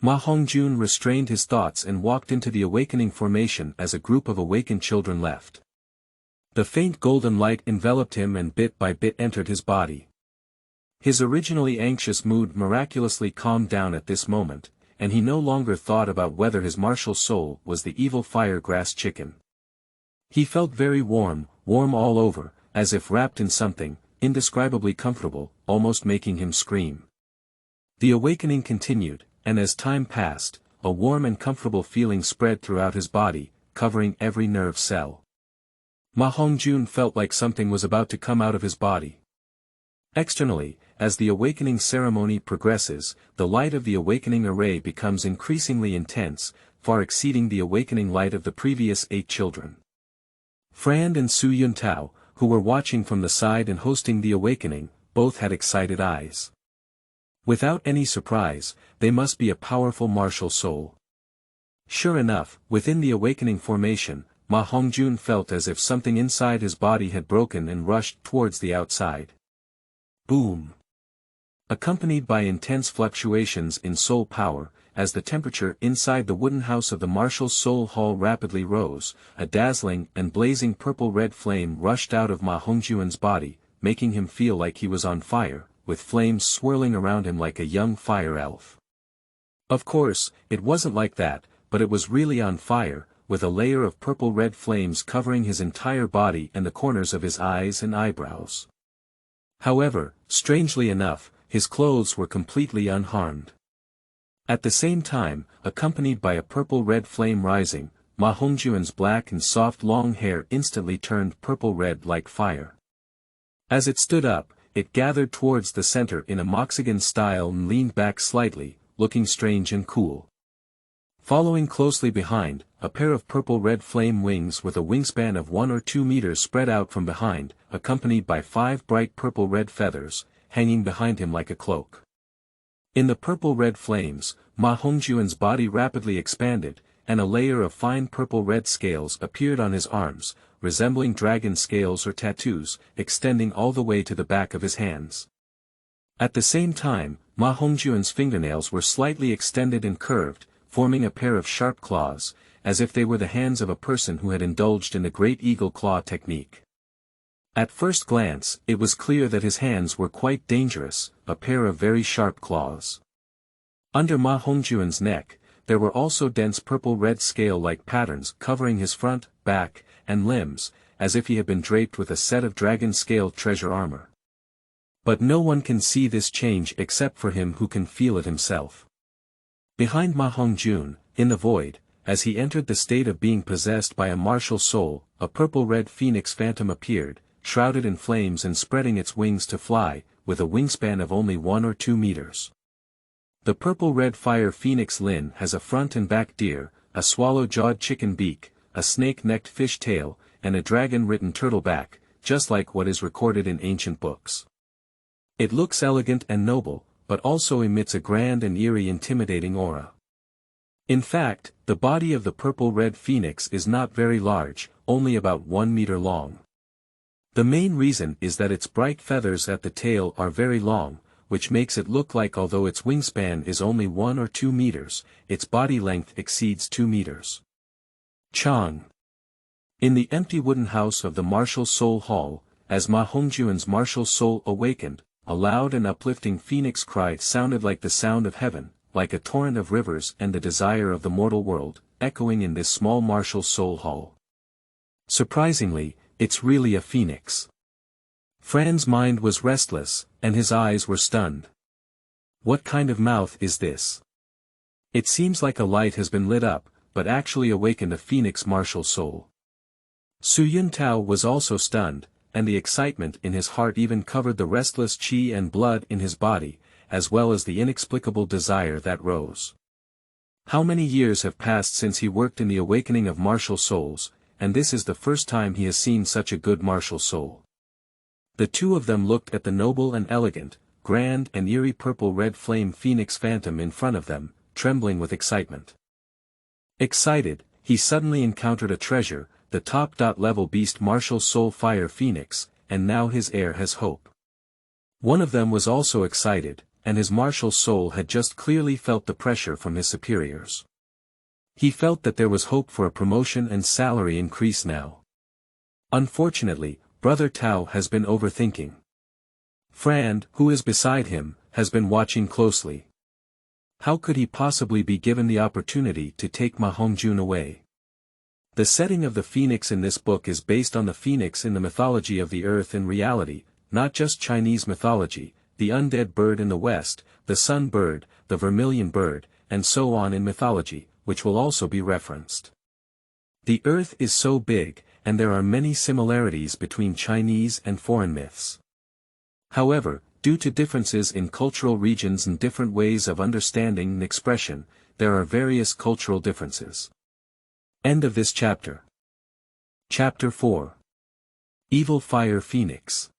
Ma Hongjun restrained his thoughts and walked into the awakening formation as a group of awakened children left. The faint golden light enveloped him and bit by bit entered his body. His originally anxious mood miraculously calmed down at this moment, and he no longer thought about whether his martial soul was the evil fire grass chicken. He felt very warm all over, as if wrapped in something, indescribably comfortable, almost making him scream. The awakening continued, and as time passed, a warm and comfortable feeling spread throughout his body, covering every nerve cell. Ma Hongjun felt like something was about to come out of his body. Externally, as the awakening ceremony progresses, the light of the awakening array becomes increasingly intense, far exceeding the awakening light of the previous 8 children. Fran and Su Yuntao, who were watching from the side and hosting the awakening, both had excited eyes. Without any surprise, they must be a powerful martial soul. Sure enough, within the awakening formation, Ma Hongjun felt as if something inside his body had broken and rushed towards the outside. Boom! Accompanied by intense fluctuations in soul power, as the temperature inside the wooden house of the martial soul hall rapidly rose, a dazzling and blazing purple-red flame rushed out of Ma Hongjun's body, making him feel like he was on fire, with flames swirling around him like a young fire elf. Of course, it wasn't like that, but it was really on fire, with a layer of purple-red flames covering his entire body and the corners of his eyes and eyebrows. However, strangely enough, his clothes were completely unharmed. At the same time, accompanied by a purple-red flame rising, Ma Hongjun's black and soft long hair instantly turned purple-red like fire. As it stood up, it gathered towards the center in a moxagon style and leaned back slightly, looking strange and cool. Following closely behind, a pair of purple-red flame wings with a wingspan of 1 or 2 meters spread out from behind, accompanied by 5 bright purple-red feathers, hanging behind him like a cloak. In the purple-red flames, Ma Hongjun's body rapidly expanded, and a layer of fine purple-red scales appeared on his arms, resembling dragon scales or tattoos, extending all the way to the back of his hands. At the same time, Ma Hongjun's fingernails were slightly extended and curved, forming a pair of sharp claws, as if they were the hands of a person who had indulged in the great eagle claw technique. At first glance, it was clear that his hands were quite dangerous, a pair of very sharp claws. Under Ma Hongjun's neck, there were also dense purple-red scale-like patterns covering his front, back, and limbs, as if he had been draped with a set of dragon-scale treasure armor. But no one can see this change except for him who can feel it himself. Behind Ma Hongjun, in the void, as he entered the state of being possessed by a martial soul, a purple-red phoenix phantom appeared, shrouded in flames and spreading its wings to fly, with a wingspan of only 1 or 2 meters. The purple-red fire phoenix Lin has a front and back deer, a swallow-jawed chicken beak, a snake-necked fish tail, and a dragon-written turtle back, just like what is recorded in ancient books. It looks elegant and noble, but also emits a grand and eerie intimidating aura. In fact, the body of the purple-red phoenix is not very large, only about 1 meter long. The main reason is that its bright feathers at the tail are very long, which makes it look like although its wingspan is only 1 or 2 meters, its body length exceeds 2 meters. Chang. In the empty wooden house of the martial soul hall, as Ma Hongjun's martial soul awakened, a loud and uplifting phoenix cry sounded like the sound of heaven, like a torrent of rivers and the desire of the mortal world, echoing in this small martial soul hall. Surprisingly, it's really a phoenix. Fran's mind was restless, and his eyes were stunned. What kind of mouth is this? It seems like a light has been lit up, but actually awakened a phoenix martial soul. Su Yuntao was also stunned, and the excitement in his heart even covered the restless qi and blood in his body, as well as the inexplicable desire that rose. How many years have passed since he worked in the awakening of martial souls, and this is the first time he has seen such a good martial soul. The two of them looked at the noble and elegant, grand and eerie purple-red flame phoenix phantom in front of them, trembling with excitement. Excited, he suddenly encountered a treasure, the top-level beast martial soul fire phoenix, and now his heir has hope. One of them was also excited, and his martial soul had just clearly felt the pressure from his superiors. He felt that there was hope for a promotion and salary increase now. Unfortunately, Brother Tao has been overthinking. Fran, who is beside him, has been watching closely. How could he possibly be given the opportunity to take Ma Hongjun away? The setting of the phoenix in this book is based on the phoenix in the mythology of the earth in reality, not just Chinese mythology, the undead bird in the west, the sun bird, the vermilion bird, and so on in mythology, which will also be referenced. The earth is so big, and there are many similarities between Chinese and foreign myths. However, due to differences in cultural regions and different ways of understanding and expression, there are various cultural differences. End of this chapter. Chapter 4. Evil Fire Phoenix.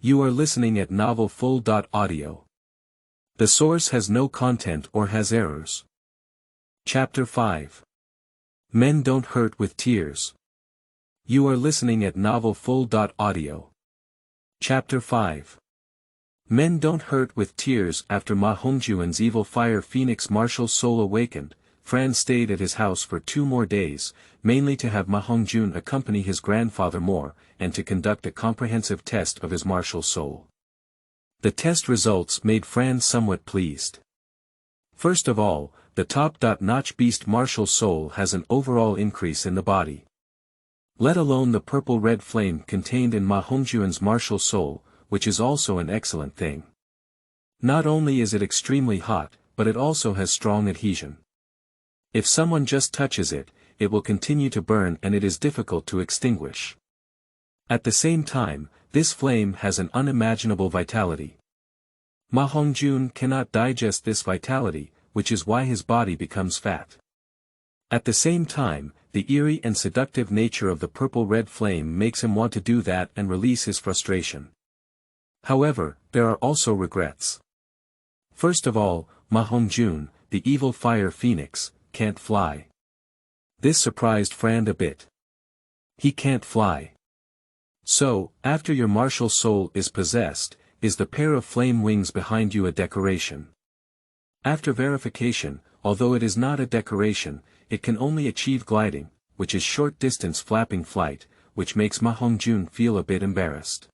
You are listening at novelfull.audio. The source has no content or has errors. Chapter 5. Men Don't Hurt with Tears. You are listening at novelfull.audio. Chapter 5. Men Don't Hurt with Tears. After Ma Hongjun's evil fire phoenix martial soul awakened, Fran stayed at his house for 2 more days, mainly to have Ma Hongjun accompany his grandfather more, and to conduct a comprehensive test of his martial soul. The test results made Fran somewhat pleased. First of all, the top-notch beast martial soul has an overall increase in the body. Let alone the purple-red flame contained in Ma Hongjun's martial soul, which is also an excellent thing. Not only is it extremely hot, but it also has strong adhesion. If someone just touches it, it will continue to burn and it is difficult to extinguish. At the same time, this flame has an unimaginable vitality. Ma Hongjun cannot digest this vitality, which is why his body becomes fat. At the same time, the eerie and seductive nature of the purple-red flame makes him want to do that and release his frustration. However, there are also regrets. First of all, Ma Hongjun, the evil fire phoenix, can't fly. This surprised Fran a bit. He can't fly. So, after your martial soul is possessed, is the pair of flame wings behind you a decoration? After verification, although it is not a decoration, it can only achieve gliding, which is short-distance flapping flight, which makes Ma Hongjun feel a bit embarrassed.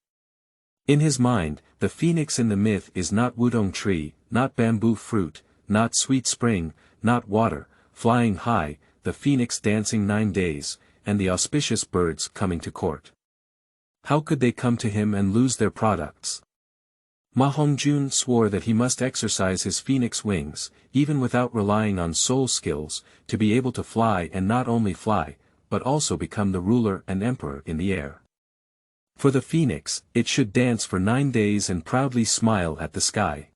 In his mind, the phoenix in the myth is not wudong tree, not bamboo fruit, not sweet spring, not water, flying high, the phoenix dancing 9 days, and the auspicious birds coming to court. How could they come to him and lose their products? Ma Hongjun swore that he must exercise his phoenix wings, even without relying on soul skills, to be able to fly and not only fly, but also become the ruler and emperor in the air. For the phoenix, it should dance for 9 days and proudly smile at the sky.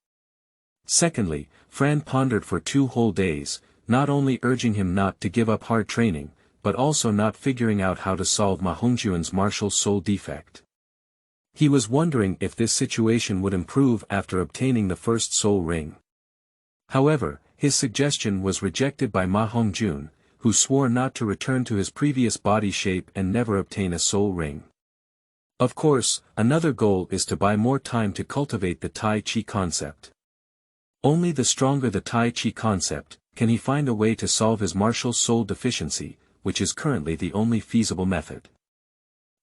Secondly, Fran pondered for 2 whole days, not only urging him not to give up hard training, but also not figuring out how to solve Ma Hongjun's martial soul defect. He was wondering if this situation would improve after obtaining the first soul ring. However, his suggestion was rejected by Ma Hongjun, who swore not to return to his previous body shape and never obtain a soul ring. Of course, another goal is to buy more time to cultivate the Tai Chi concept. Only the stronger the Tai Chi concept, can he find a way to solve his martial soul deficiency, which is currently the only feasible method.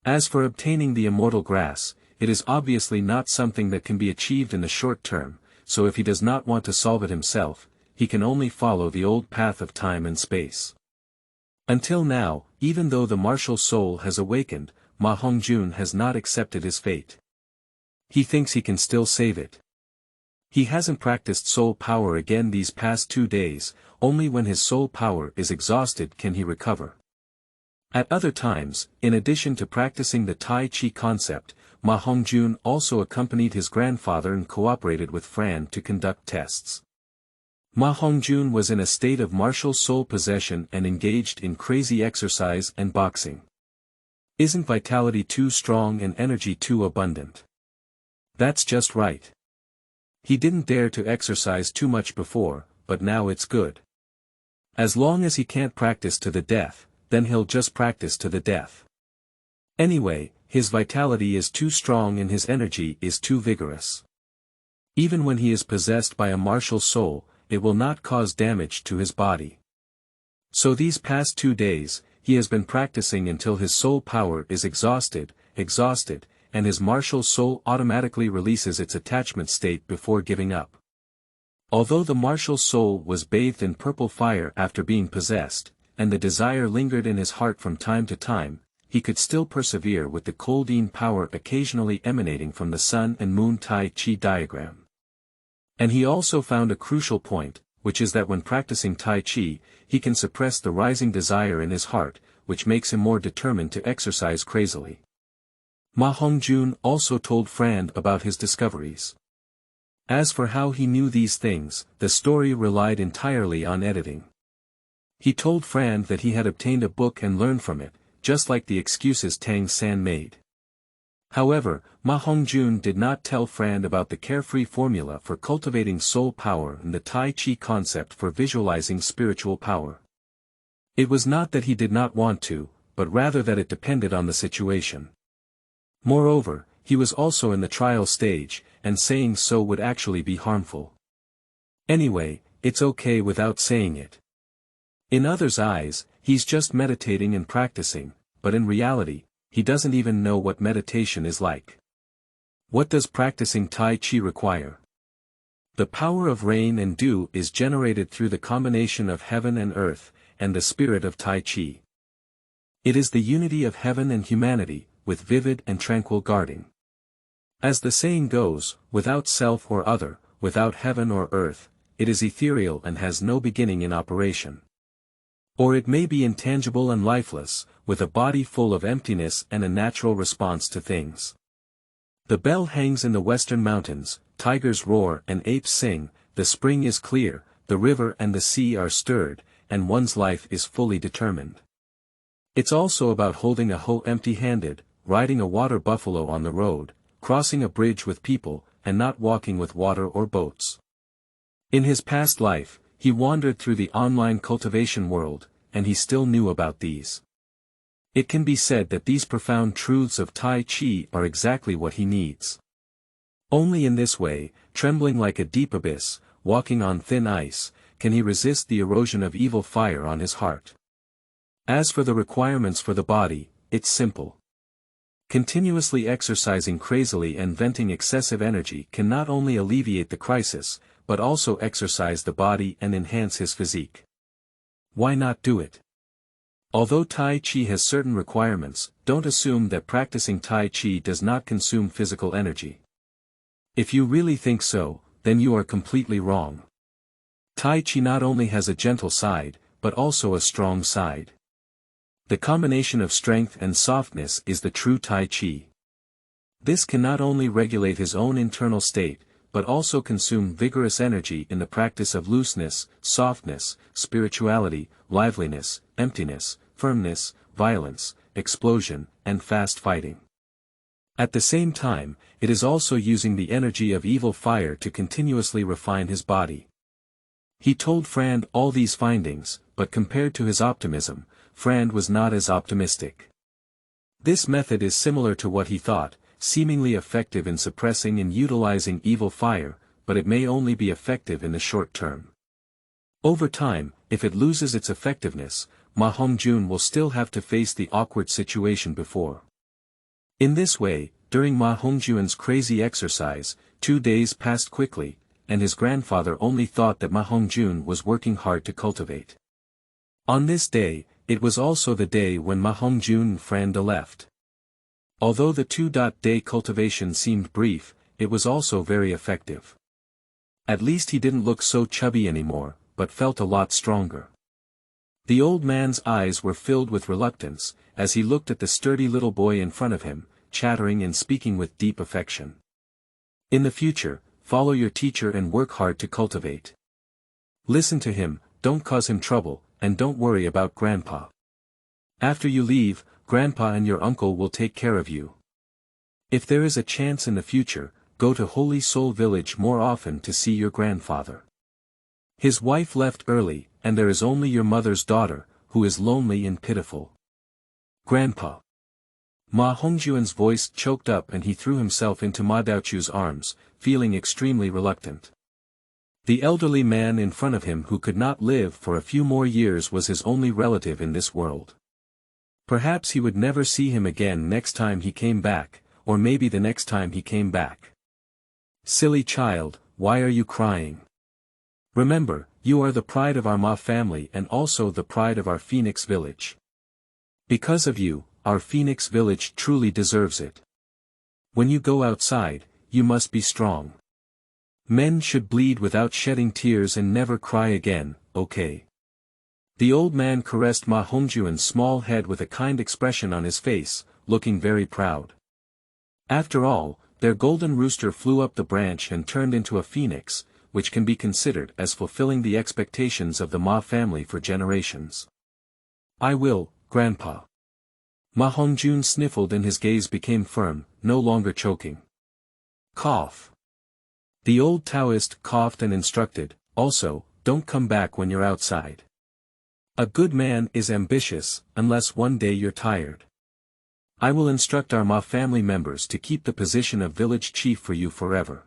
As for obtaining the immortal grass, it is obviously not something that can be achieved in the short term, so if he does not want to solve it himself, he can only follow the old path of time and space. Until now, even though the martial soul has awakened, Ma Hongjun has not accepted his fate. He thinks he can still save it. He hasn't practiced soul power again these past 2 days, only when his soul power is exhausted can he recover. At other times, in addition to practicing the Tai Chi concept, Ma Hongjun also accompanied his grandfather and cooperated with Fran to conduct tests. Ma Hongjun was in a state of martial soul possession and engaged in crazy exercise and boxing. Isn't vitality too strong and energy too abundant? That's just right. He didn't dare to exercise too much before, but now it's good. As long as he can't practice to the death, then he'll just practice to the death. Anyway, his vitality is too strong and his energy is too vigorous. Even when he is possessed by a martial soul, it will not cause damage to his body. So these past 2 days, he has been practicing until his soul power is exhausted, and his martial soul automatically releases its attachment state before giving up. Although the martial soul was bathed in purple fire after being possessed, and the desire lingered in his heart from time to time, he could still persevere with the cold yin power occasionally emanating from the sun and moon Tai Chi diagram. And he also found a crucial point, which is that when practicing Tai Chi, he can suppress the rising desire in his heart, which makes him more determined to exercise crazily. Ma Hongjun also told Frand about his discoveries. As for how he knew these things, the story relied entirely on editing. He told Frand that he had obtained a book and learned from it, just like the excuses Tang San made. However, Ma Hongjun did not tell Frand about the carefree formula for cultivating soul power and the Tai Chi concept for visualizing spiritual power. It was not that he did not want to, but rather that it depended on the situation. Moreover, he was also in the trial stage, and saying so would actually be harmful. Anyway, it's okay without saying it. In others' eyes, he's just meditating and practicing, but in reality, he doesn't even know what meditation is like. What does practicing Tai Chi require? The power of rain and dew is generated through the combination of heaven and earth, and the spirit of Tai Chi. It is the unity of heaven and humanity, with vivid and tranquil guarding. As the saying goes, without self or other, without heaven or earth, it is ethereal and has no beginning in operation. Or it may be intangible and lifeless, with a body full of emptiness and a natural response to things. The bell hangs in the western mountains, tigers roar and apes sing, the spring is clear, the river and the sea are stirred, and one's life is fully determined. It's also about holding a hoe empty-handed, riding a water buffalo on the road, crossing a bridge with people, and not walking with water or boats. In his past life, he wandered through the online cultivation world, and he still knew about these. It can be said that these profound truths of Tai Chi are exactly what he needs. Only in this way, trembling like a deep abyss, walking on thin ice, can he resist the erosion of evil fire on his heart. As for the requirements for the body, it's simple. Continuously exercising crazily and venting excessive energy can not only alleviate the crisis, but also exercise the body and enhance his physique. Why not do it? Although Tai Chi has certain requirements, don't assume that practicing Tai Chi does not consume physical energy. If you really think so, then you are completely wrong. Tai Chi not only has a gentle side, but also a strong side. The combination of strength and softness is the true Tai Chi. This can not only regulate his own internal state, but also consume vigorous energy in the practice of looseness, softness, spirituality, liveliness, emptiness, firmness, violence, explosion, and fast fighting. At the same time, it is also using the energy of evil fire to continuously refine his body. He told Frand all these findings, but compared to his optimism, Frand was not as optimistic. This method is similar to what he thought, seemingly effective in suppressing and utilizing evil fire, but it may only be effective in the short term. Over time, if it loses its effectiveness, Ma Hongjun will still have to face the awkward situation before. In this way, during Ma Hongjun's crazy exercise, 2 days passed quickly, and his grandfather only thought that Ma Hongjun was working hard to cultivate. On this day, it was also the day when Ma Hongjun and Frand left. Although the 2-day cultivation seemed brief, it was also very effective. At least he didn't look so chubby anymore, but felt a lot stronger. The old man's eyes were filled with reluctance, as he looked at the sturdy little boy in front of him, chattering and speaking with deep affection. In the future, follow your teacher and work hard to cultivate. Listen to him, don't cause him trouble, and don't worry about Grandpa. After you leave, Grandpa and your uncle will take care of you. If there is a chance in the future, go to Holy Soul Village more often to see your grandfather. His wife left early, and there is only your mother's daughter, who is lonely and pitiful. Grandpa. Ma Hongjun's voice choked up and he threw himself into Ma Daochu's arms, feeling extremely reluctant. The elderly man in front of him who could not live for a few more years was his only relative in this world. Perhaps he would never see him again next time he came back, or maybe the next time he came back. Silly child, why are you crying? Remember, you are the pride of our Ma family and also the pride of our Phoenix village. Because of you, our Phoenix village truly deserves it. When you go outside, you must be strong. Men should bleed without shedding tears and never cry again, okay? The old man caressed Ma Hongjun's small head with a kind expression on his face, looking very proud. After all, their golden rooster flew up the branch and turned into a phoenix, which can be considered as fulfilling the expectations of the Ma family for generations. I will, Grandpa. Ma Hongjun sniffled and his gaze became firm, no longer choking. Cough. The old Taoist coughed and instructed, also, don't come back when you're outside. A good man is ambitious, unless one day you're tired. I will instruct our Ma family members to keep the position of village chief for you forever.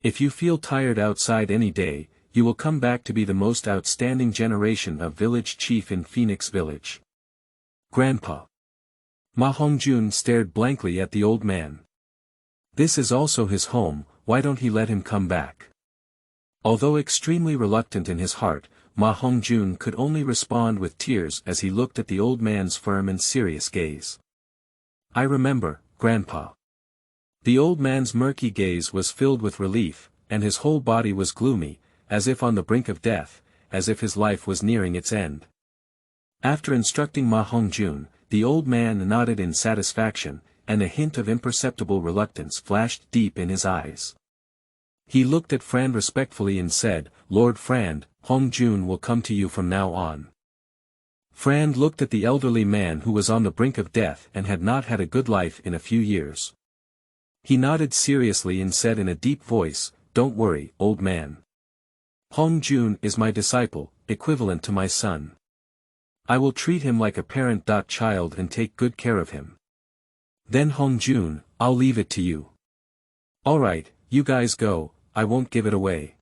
If you feel tired outside any day, you will come back to be the most outstanding generation of village chief in Phoenix Village. Grandpa. Ma Hongjun stared blankly at the old man. This is also his home, why don't he let him come back? Although extremely reluctant in his heart, Ma Hongjun could only respond with tears as he looked at the old man's firm and serious gaze. I remember, Grandpa. The old man's murky gaze was filled with relief, and his whole body was gloomy, as if on the brink of death, as if his life was nearing its end. After instructing Ma Hongjun, the old man nodded in satisfaction, and a hint of imperceptible reluctance flashed deep in his eyes. He looked at Frand respectfully and said, Lord Frand, Hongjun will come to you from now on. Frand looked at the elderly man who was on the brink of death and had not had a good life in a few years. He nodded seriously and said in a deep voice, Don't worry, old man. Hongjun is my disciple, equivalent to my son. I will treat him like a parent-child and take good care of him. Then Hongjun, I'll leave it to you. Alright, you guys go, I won't give it away.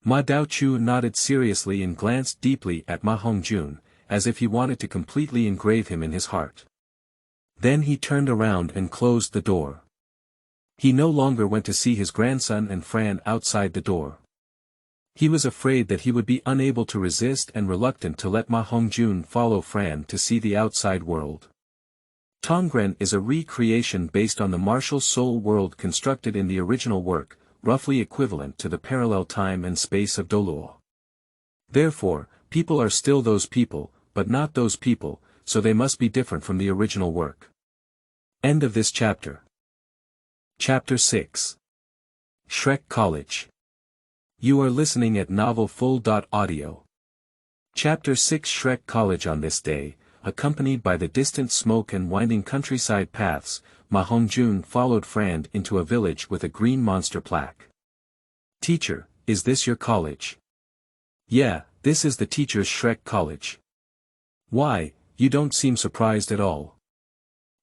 Ma Daochu nodded seriously and glanced deeply at Ma Hongjun, as if he wanted to completely engrave him in his heart. Then he turned around and closed the door. He no longer went to see his grandson and Fran outside the door. He was afraid that he would be unable to resist and reluctant to let Ma Hongjun follow Fran to see the outside world. Tongren is a recreation based on the martial soul world constructed in the original work, roughly equivalent to the parallel time and space of Douluo. Therefore, people are still those people, but not those people, so they must be different from the original work. End of this chapter. Chapter 6. Shrek College. You are listening at novelfull.audio. Chapter 6 Shrek College. On this day, accompanied by the distant smoke and winding countryside paths, Ma Hongjun followed Frand into a village with a green monster plaque. Teacher, is this your college? Yeah, this is the teacher's Shrek College. Why, you don't seem surprised at all.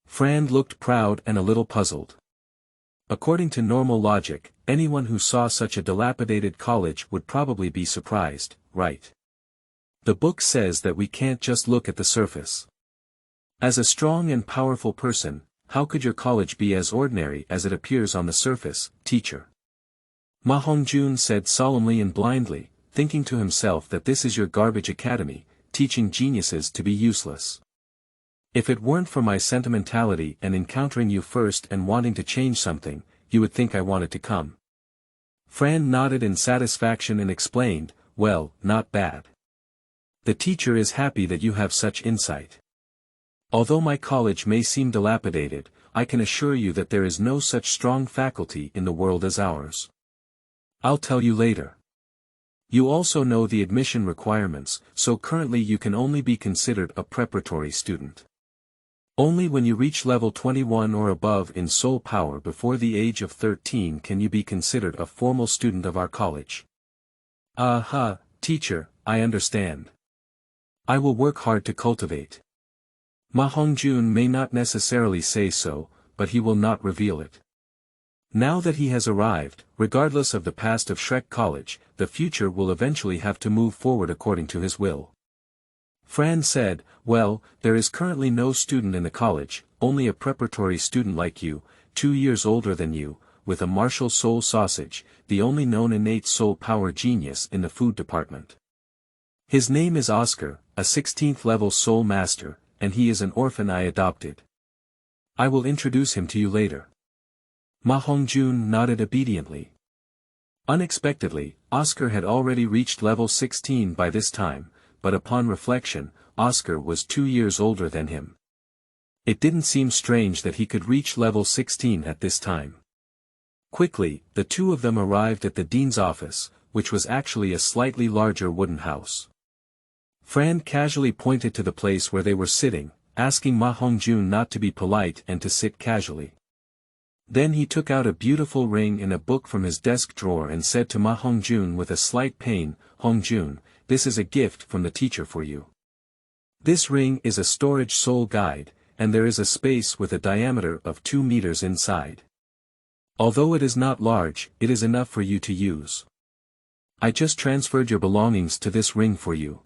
Frand looked proud and a little puzzled. According to normal logic, anyone who saw such a dilapidated college would probably be surprised, right? The book says that we can't just look at the surface. As a strong and powerful person, how could your college be as ordinary as it appears on the surface, teacher? Ma Hongjun said solemnly and blindly, thinking to himself that this is your garbage academy, teaching geniuses to be useless. If it weren't for my sentimentality and encountering you first and wanting to change something, you would think I wanted to come. Fran nodded in satisfaction and explained, well, not bad. The teacher is happy that you have such insight. Although my college may seem dilapidated, I can assure you that there is no such strong faculty in the world as ours. I'll tell you later. You also know the admission requirements, so currently you can only be considered a preparatory student. Only when you reach level 21 or above in soul power before the age of 13 can you be considered a formal student of our college. Aha, teacher, I understand. I will work hard to cultivate. Ma Hongjun may not necessarily say so, but he will not reveal it. Now that he has arrived, regardless of the past of Shrek College, the future will eventually have to move forward according to his will. Fran said, well, there is currently no student in the college, only a preparatory student like you, 2 years older than you, with a martial soul sausage, the only known innate soul power genius in the food department. His name is Oscar, a 16th level soul master, and he is an orphan I adopted. I will introduce him to you later. Ma Hongjun nodded obediently. Unexpectedly, Oscar had already reached level 16 by this time, but upon reflection, Oscar was 2 years older than him. It didn't seem strange that he could reach level 16 at this time. Quickly, the two of them arrived at the dean's office, which was actually a slightly larger wooden house. Fran casually pointed to the place where they were sitting, asking Ma Hongjun not to be polite and to sit casually. Then he took out a beautiful ring and a book from his desk drawer and said to Ma Hongjun with a slight pain, Hongjun, this is a gift from the teacher for you. This ring is a storage soul guide, and there is a space with a diameter of 2 meters inside. Although it is not large, it is enough for you to use. I just transferred your belongings to this ring for you.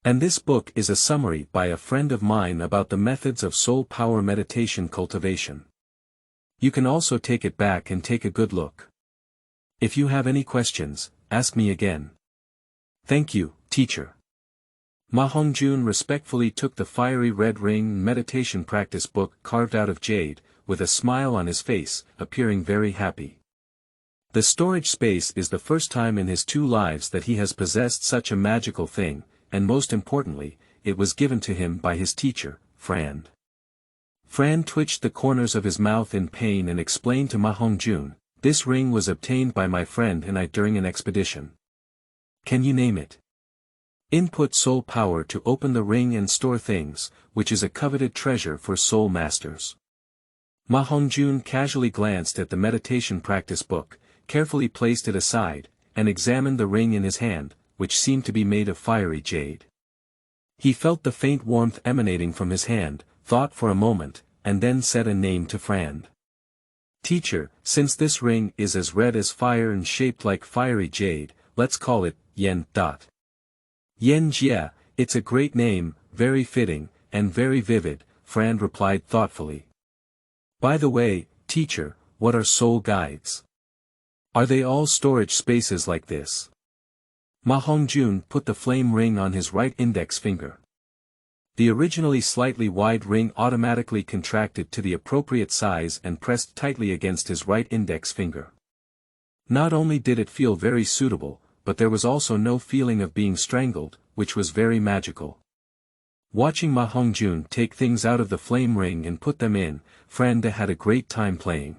And this book is a summary by a friend of mine about the methods of soul power meditation cultivation. You can also take it back and take a good look. If you have any questions, ask me again. Thank you, teacher. Ma Hongjun respectfully took the fiery red ring meditation practice book carved out of jade, with a smile on his face, appearing very happy. The storage space is the first time in his 2 lives that he has possessed such a magical thing, and most importantly, it was given to him by his teacher, Fran. Fran twitched the corners of his mouth in pain and explained to Ma Hongjun, this ring was obtained by my friend and I during an expedition. Can you name it? Input soul power to open the ring and store things, which is a coveted treasure for soul masters. Ma Hongjun casually glanced at the meditation practice book, carefully placed it aside, and examined the ring in his hand, which seemed to be made of fiery jade. He felt the faint warmth emanating from his hand, thought for a moment, and then said a name to Fran. Teacher, since this ring is as red as fire and shaped like fiery jade, let's call it Yen. Yen Jia, it's a great name, very fitting, and very vivid, Fran replied thoughtfully. By the way, teacher, what are soul guides? Are they all storage spaces like this? Ma Hongjun put the flame ring on his right index finger. The originally slightly wide ring automatically contracted to the appropriate size and pressed tightly against his right index finger. Not only did it feel very suitable, but there was also no feeling of being strangled, which was very magical. Watching Ma Hongjun take things out of the flame ring and put them in, Fran had a great time playing.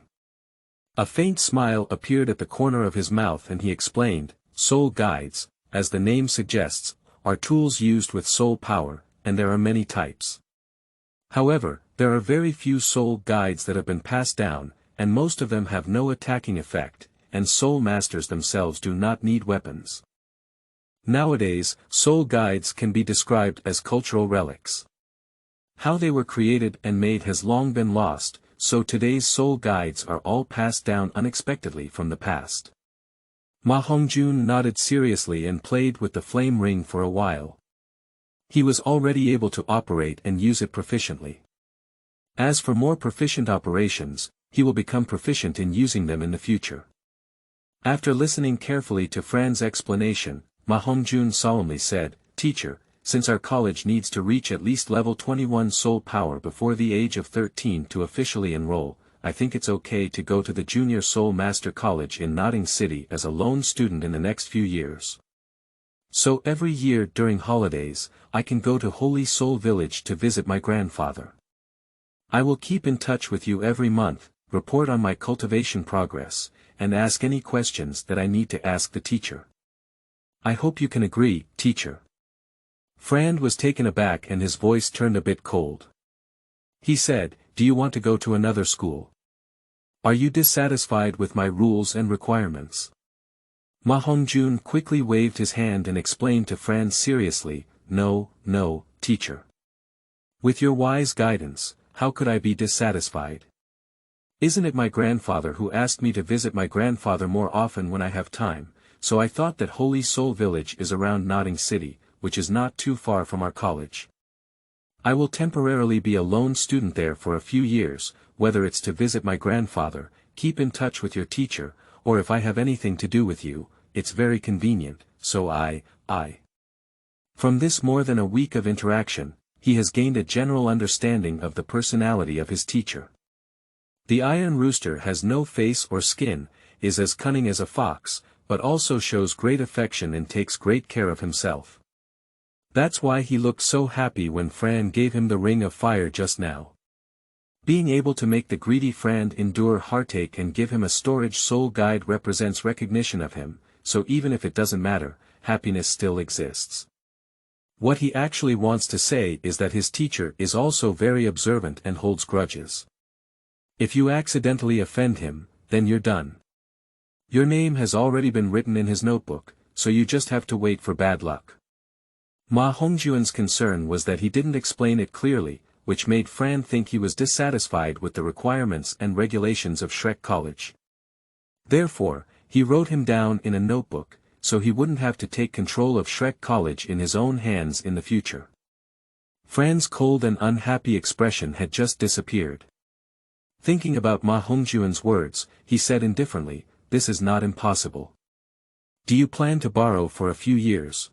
A faint smile appeared at the corner of his mouth and he explained, soul guides, as the name suggests, are tools used with soul power, and there are many types. However, there are very few soul guides that have been passed down, and most of them have no attacking effect, and soul masters themselves do not need weapons. Nowadays, soul guides can be described as cultural relics. How they were created and made has long been lost, so today's soul guides are all passed down unexpectedly from the past. Ma Hongjun nodded seriously and played with the flame ring for a while. He was already able to operate and use it proficiently. As for more proficient operations, he will become proficient in using them in the future. After listening carefully to Fran's explanation, Ma Hongjun solemnly said, Teacher, since our college needs to reach at least level 21 soul power before the age of 13 to officially enroll, I think it's okay to go to the Junior Soul Master College in Notting City as a lone student in the next few years. So every year during holidays, I can go to Holy Soul Village to visit my grandfather. I will keep in touch with you every month, report on my cultivation progress, and ask any questions that I need to ask the teacher. I hope you can agree, teacher. Fran was taken aback and his voice turned a bit cold. He said, Do you want to go to another school? Are you dissatisfied with my rules and requirements? Ma Hongjun quickly waved his hand and explained to Franz seriously, "No, no, teacher. With your wise guidance, how could I be dissatisfied? Isn't it my grandfather who asked me to visit my grandfather more often when I have time, so I thought that Holy Soul Village is around Notting City, which is not too far from our college. I will temporarily be a lone student there for a few years, whether it's to visit my grandfather, keep in touch with your teacher, or if I have anything to do with you, it's very convenient, so I. From this more than a week of interaction, he has gained a general understanding of the personality of his teacher. The iron rooster has no face or skin, is as cunning as a fox, but also shows great affection and takes great care of himself. That's why he looked so happy when Fran gave him the ring of fire just now. Being able to make the greedy friend endure heartache and give him a storage soul guide represents recognition of him, so even if it doesn't matter, happiness still exists. What he actually wants to say is that his teacher is also very observant and holds grudges. If you accidentally offend him, then you're done. Your name has already been written in his notebook, so you just have to wait for bad luck. Ma Hongjun's concern was that he didn't explain it clearly, which made Fran think he was dissatisfied with the requirements and regulations of Shrek College. Therefore, he wrote him down in a notebook, so he wouldn't have to take control of Shrek College in his own hands in the future. Fran's cold and unhappy expression had just disappeared. Thinking about Ma Hongjun's words, he said indifferently, "This is not impossible. Do you plan to borrow for a few years?"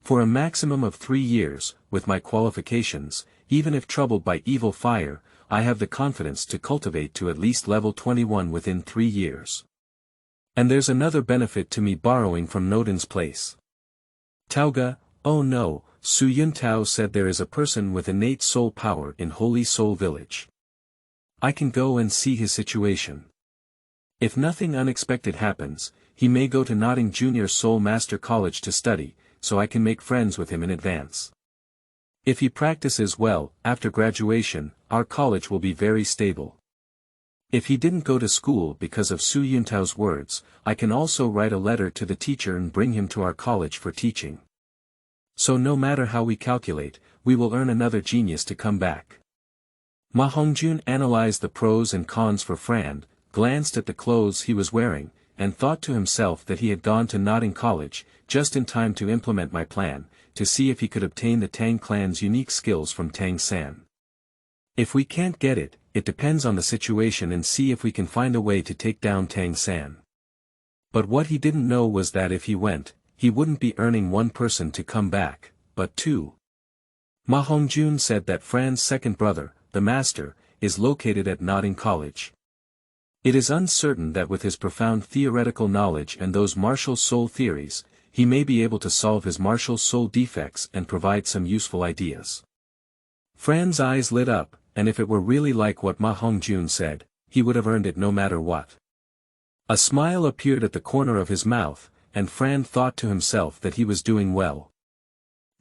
"For a maximum of 3 years, with my qualifications, even if troubled by evil fire, I have the confidence to cultivate to at least level 21 within 3 years. And there's another benefit to me borrowing from Nodin's place." Tauga, "Oh no," Su Yuntao said, "there is a person with innate soul power in Holy Soul Village. I can go and see his situation. If nothing unexpected happens, he may go to Notting Junior Soul Master College to study, so I can make friends with him in advance. If he practices well, after graduation, our college will be very stable. If he didn't go to school because of Su Yuntao's words, I can also write a letter to the teacher and bring him to our college for teaching. So no matter how we calculate, we will earn another genius to come back." Ma Hongjun analyzed the pros and cons for Fran, glanced at the clothes he was wearing, and thought to himself that he had gone to Notting College, just in time to implement my plan, to see if he could obtain the Tang clan's unique skills from Tang San. If we can't get it, it depends on the situation and see if we can find a way to take down Tang San. But what he didn't know was that if he went, he wouldn't be earning one person to come back, but 2. Ma Hongjun said that Fran's second brother, the master, is located at Notting College. It is uncertain that with his profound theoretical knowledge and those martial soul theories, he may be able to solve his martial soul defects and provide some useful ideas. Fran's eyes lit up, and if it were really like what Ma Hongjun said, he would have earned it no matter what. A smile appeared at the corner of his mouth, and Fran thought to himself that he was doing well.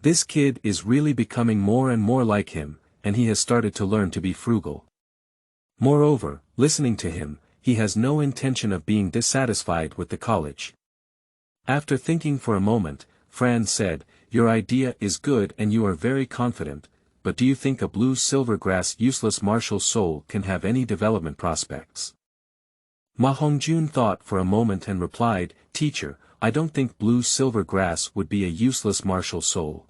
This kid is really becoming more and more like him, and he has started to learn to be frugal. Moreover, listening to him, he has no intention of being dissatisfied with the college. After thinking for a moment, Fran said, "Your idea is good and you are very confident, but do you think a blue silvergrass useless martial soul can have any development prospects?" Ma Hongjun thought for a moment and replied, "Teacher, I don't think blue silvergrass would be a useless martial soul.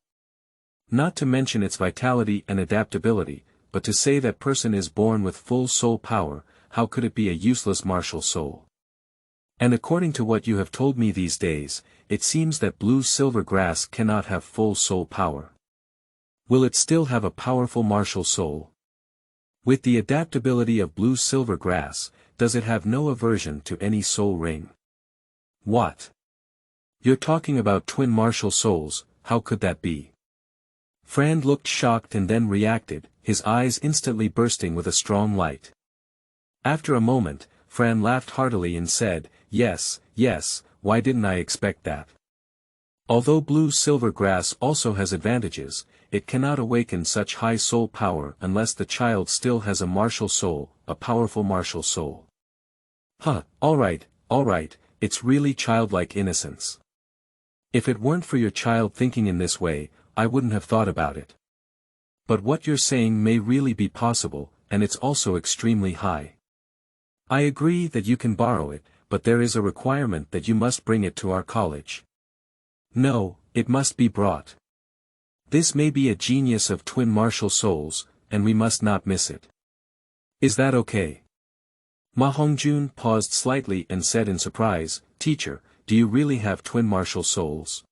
Not to mention its vitality and adaptability, but to say that person is born with full soul power, how could it be a useless martial soul? And according to what you have told me these days, it seems that blue silvergrass cannot have full soul power. Will it still have a powerful martial soul? With the adaptability of blue silvergrass, does it have no aversion to any soul ring?" "What? You're talking about twin martial souls, how could that be?" Fran looked shocked and then reacted, his eyes instantly bursting with a strong light. After a moment, Fran laughed heartily and said, yes, why didn't I expect that? Although blue silvergrass also has advantages, it cannot awaken such high soul power unless the child still has a martial soul, a powerful martial soul." Alright, it's really childlike innocence. If it weren't for your child thinking in this way, I wouldn't have thought about it. But what you're saying may really be possible, and it's also extremely high. I agree that you can borrow it, but there is a requirement that you must bring it to our college. No, it must be brought. This may be a genius of twin martial souls, and we must not miss it. Is that okay? Ma Hongjun paused slightly and said in surprise, Teacher, do you really have twin martial souls?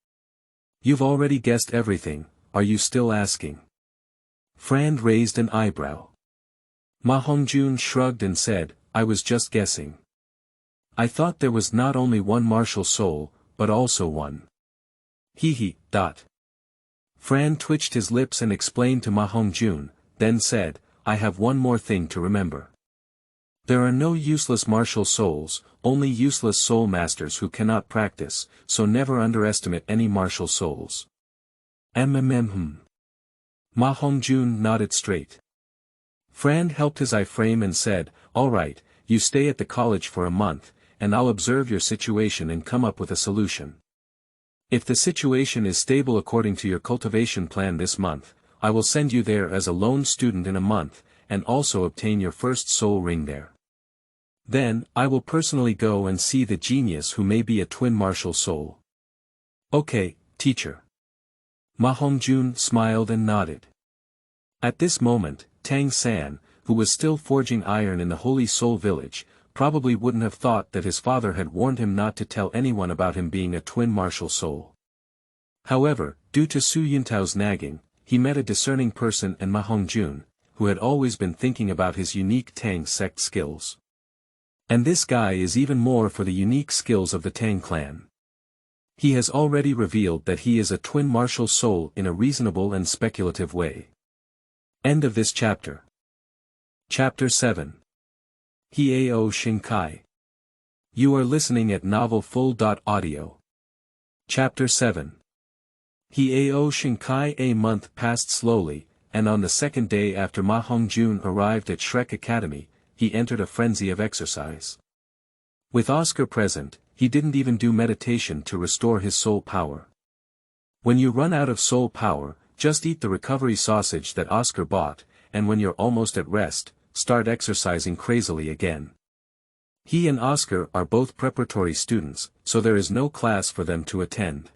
You've already guessed everything, are you still asking? Fran raised an eyebrow. Ma Hongjun shrugged and said, I was just guessing. I thought there was not only one martial soul, but also one. Hee. Fran twitched his lips and explained to Ma Hongjun, then said, I have one more thing to remember. There are no useless martial souls, only useless soul masters who cannot practice, so never underestimate any martial souls. Ma Hongjun nodded straight. Fran helped his iframe and said, All right, you stay at the college for a month, and I'll observe your situation and come up with a solution. If the situation is stable according to your cultivation plan this month, I will send you there as a lone student in a month, and also obtain your first soul ring there. Then, I will personally go and see the genius who may be a twin martial soul. Okay, teacher. Ma Hongjun smiled and nodded. At this moment, Tang San, who was still forging iron in the Holy Soul Village, probably wouldn't have thought that his father had warned him not to tell anyone about him being a twin martial soul. However, due to Su Yuntao's nagging, he met a discerning person in Ma Hongjun, who had always been thinking about his unique Tang sect skills. And this guy is even more for the unique skills of the Tang clan. He has already revealed that he is a twin martial soul in a reasonable and speculative way. End of this chapter. Chapter 7. Ao Sheng Cai. You are listening at novelfull.audio. Chapter 7. Ao Sheng Cai. A month passed slowly, and on the second day after Ma Hongjun arrived at Shrek Academy, he entered a frenzy of exercise. With Oscar present, he didn't even do meditation to restore his soul power. When you run out of soul power, just eat the recovery sausage that Oscar bought, and when you're almost at rest, start exercising crazily again. He and Oscar are both preparatory students, so there is no class for them to attend.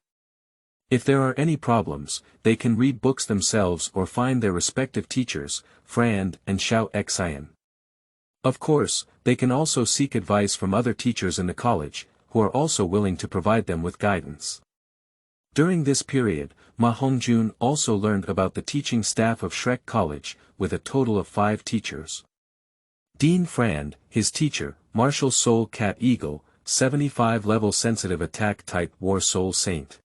If there are any problems, they can read books themselves or find their respective teachers, Fran and Xiao Xian. Of course, they can also seek advice from other teachers in the college, who are also willing to provide them with guidance. During this period, Ma Hongjun also learned about the teaching staff of Shrek College, with a total of 5 teachers. Dean Fran, his teacher, Martial Soul Cat Eagle, 75 level sensitive attack type War Soul Saint.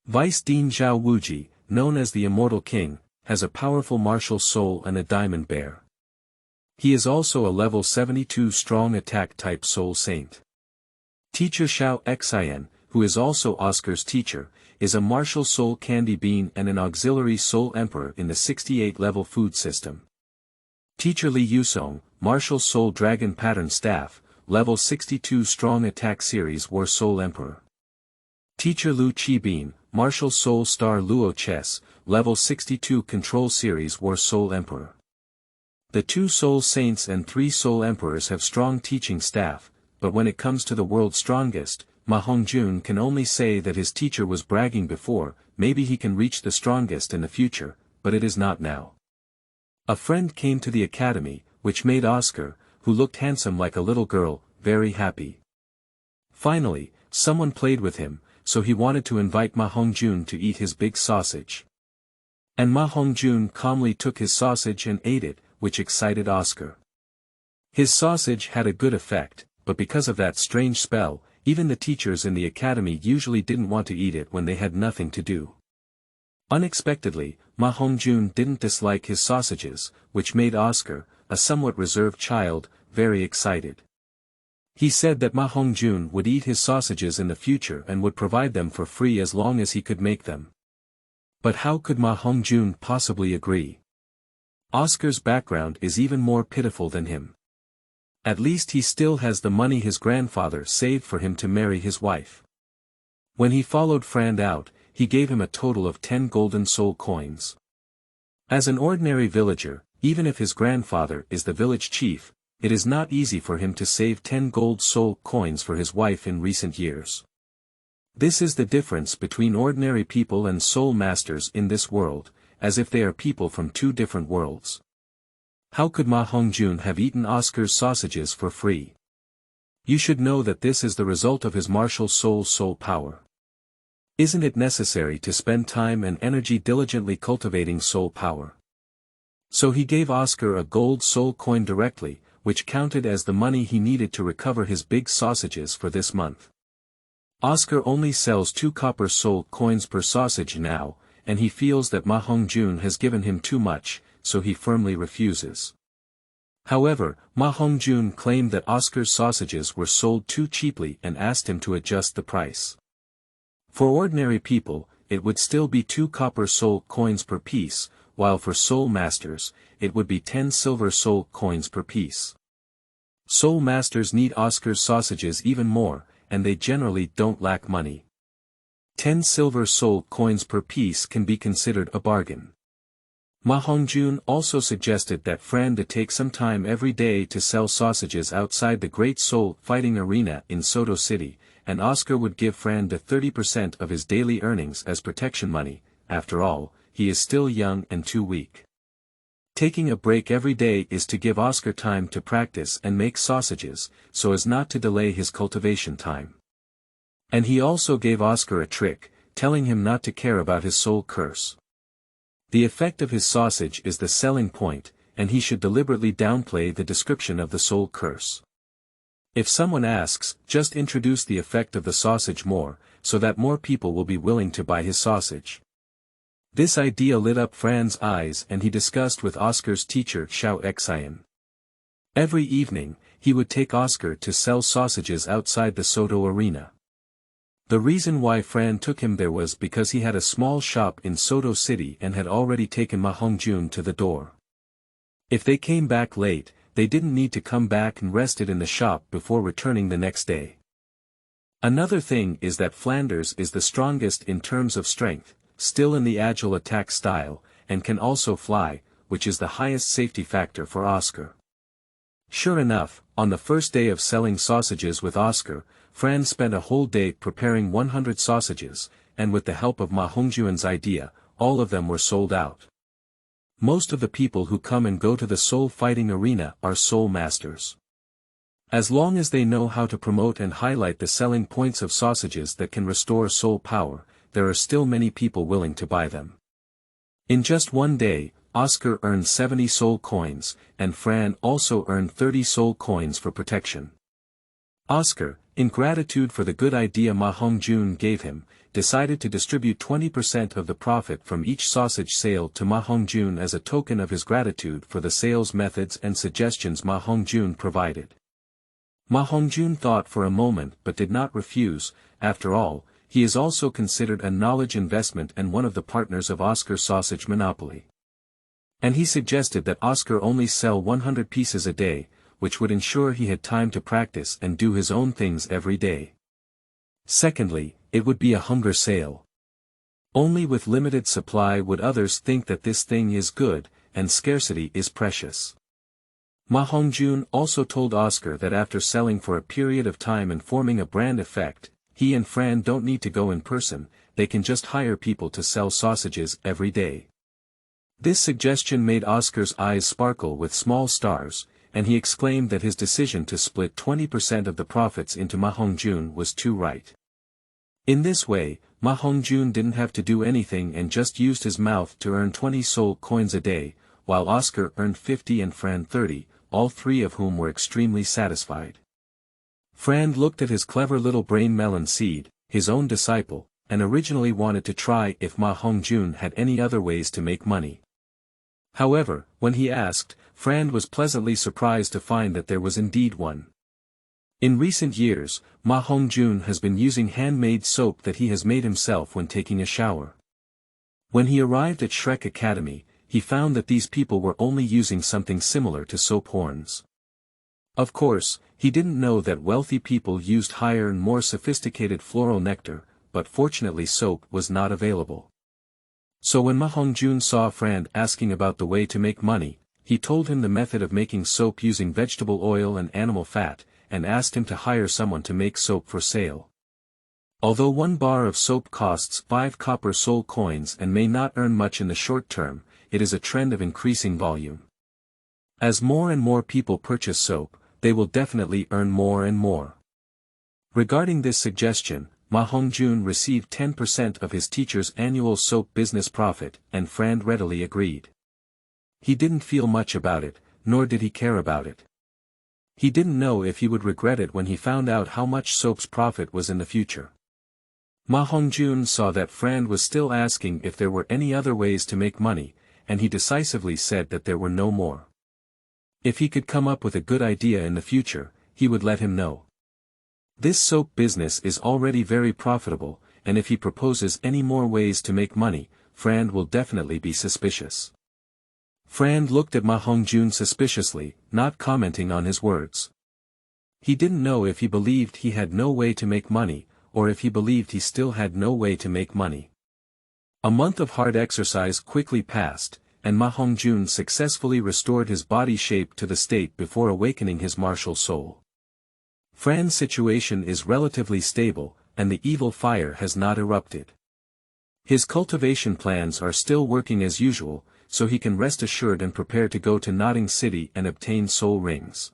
Vice Dean Zhao Wuji, known as the Immortal King, has a powerful martial soul and a diamond bear. He is also a level 72 strong attack type Soul Saint. Teacher Xiao Xian, who is also Oscar's teacher, is a martial soul candy bean and an auxiliary soul emperor in the 68 level food system. Teacher Li Yusong, martial soul dragon pattern staff, level 62 strong attack series War Soul Emperor. Teacher Lu Qibin, martial soul star Luo chess, level 62 control series War Soul Emperor. The 2 soul saints and 3 soul emperors have strong teaching staff, but when it comes to the world's strongest, Ma Hongjun can only say that his teacher was bragging before, maybe he can reach the strongest in the future, but it is not now. A friend came to the academy, which made Oscar, who looked handsome like a little girl, very happy. Finally, someone played with him, so he wanted to invite Ma Hongjun to eat his big sausage. And Ma Hongjun calmly took his sausage and ate it, which excited Oscar. His sausage had a good effect, but because of that strange spell, even the teachers in the academy usually didn't want to eat it when they had nothing to do. Unexpectedly, Ma Hongjun didn't dislike his sausages, which made Oscar, a somewhat reserved child, very excited. He said that Ma Hongjun would eat his sausages in the future and would provide them for free as long as he could make them. But how could Ma Hongjun possibly agree? Oscar's background is even more pitiful than him. At least he still has the money his grandfather saved for him to marry his wife. When he followed Fran out, he gave him a total of 10 golden soul coins. As an ordinary villager, even if his grandfather is the village chief, it is not easy for him to save 10 gold soul coins for his wife in recent years. This is the difference between ordinary people and soul masters in this world, as if they are people from two different worlds. How could Ma Hongjun have eaten Oscar's sausages for free? You should know that this is the result of his martial soul power. Isn't it necessary to spend time and energy diligently cultivating soul power? So he gave Oscar a gold soul coin directly, which counted as the money he needed to recover his big sausages for this month. Oscar only sells 2 copper soul coins per sausage now, and he feels that Ma Hongjun has given him too much, so he firmly refuses. However, Ma Hongjun claimed that Oscar's sausages were sold too cheaply and asked him to adjust the price. For ordinary people, it would still be 2 copper soul coins per piece, while for soul masters, it would be 10 silver soul coins per piece. Soul masters need Oscar's sausages even more, and they generally don't lack money. 10 silver soul coins per piece can be considered a bargain. Ma Hongjun also suggested that Fran take some time every day to sell sausages outside the Great Soul Fighting Arena in Soto City, and Oscar would give Fran 30% of his daily earnings as protection money. After all, he is still young and too weak. Taking a break every day is to give Oscar time to practice and make sausages, so as not to delay his cultivation time. And he also gave Oscar a trick, telling him not to care about his soul curse. The effect of his sausage is the selling point, and he should deliberately downplay the description of the soul curse. If someone asks, just introduce the effect of the sausage more, so that more people will be willing to buy his sausage. This idea lit up Fran's eyes and he discussed with Oscar's teacher Xiao Xian. Every evening, he would take Oscar to sell sausages outside the Soto arena. The reason why Fran took him there was because he had a small shop in Soto City and had already taken Ma Hongjun to the door. If they came back late, they didn't need to come back and rested in the shop before returning the next day. Another thing is that Flanders is the strongest in terms of strength, still in the agile attack style, and can also fly, which is the highest safety factor for Oscar. Sure enough, on the first day of selling sausages with Oscar, Fran spent a whole day preparing 100 sausages, and with the help of Ma Hongjun's idea, all of them were sold out. Most of the people who come and go to the soul fighting arena are soul masters. As long as they know how to promote and highlight the selling points of sausages that can restore soul power, there are still many people willing to buy them. In just one day, Oscar earned 70 soul coins, and Fran also earned 30 soul coins for protection. Oscar, in gratitude for the good idea Ma Hongjun gave him, decided to distribute 20% of the profit from each sausage sale to Ma Hongjun as a token of his gratitude for the sales methods and suggestions Ma Hongjun provided. Ma Hongjun thought for a moment but did not refuse. After all, he is also considered a knowledge investment and one of the partners of Oscar's sausage monopoly. And he suggested that Oscar only sell 100 pieces a day, which would ensure he had time to practice and do his own things every day. Secondly, it would be a hunger sale. Only with limited supply would others think that this thing is good, and scarcity is precious. Ma Hongjun also told Oscar that after selling for a period of time and forming a brand effect, he and Fran don't need to go in person, they can just hire people to sell sausages every day. This suggestion made Oscar's eyes sparkle with small stars, and he exclaimed that his decision to split 20% of the profits into Ma Hongjun was too right. In this way, Ma Hongjun didn't have to do anything and just used his mouth to earn 20 soul coins a day, while Oscar earned 50 and Fran 30, all three of whom were extremely satisfied. Fran looked at his clever little brain melon seed, his own disciple, and originally wanted to try if Ma Hongjun had any other ways to make money. However, when he asked, Fran was pleasantly surprised to find that there was indeed one. In recent years, Ma Hongjun has been using handmade soap that he has made himself when taking a shower. When he arrived at Shrek Academy, he found that these people were only using something similar to soap horns. Of course, he didn't know that wealthy people used higher and more sophisticated floral nectar, but fortunately soap was not available. So when Ma Hongjun saw a friend asking about the way to make money, he told him the method of making soap using vegetable oil and animal fat, and asked him to hire someone to make soap for sale. Although 1 bar of soap costs 5 copper soul coins and may not earn much in the short term, it is a trend of increasing volume. As more and more people purchase soap, they will definitely earn more and more. Regarding this suggestion, Ma Hongjun received 10% of his teacher's annual soap business profit, and Fran readily agreed. He didn't feel much about it, nor did he care about it. He didn't know if he would regret it when he found out how much soap's profit was in the future. Ma Hongjun saw that Fran was still asking if there were any other ways to make money, and he decisively said that there were no more. If he could come up with a good idea in the future, he would let him know. This soap business is already very profitable, and if he proposes any more ways to make money, Fran will definitely be suspicious. Fran looked at Ma Hongjun suspiciously, not commenting on his words. He didn't know if he believed he had no way to make money, or if he believed he still had no way to make money. A month of hard exercise quickly passed, and Ma Hongjun successfully restored his body shape to the state before awakening his martial soul. Fran's situation is relatively stable, and the evil fire has not erupted. His cultivation plans are still working as usual, so he can rest assured and prepare to go to Notting City and obtain soul rings.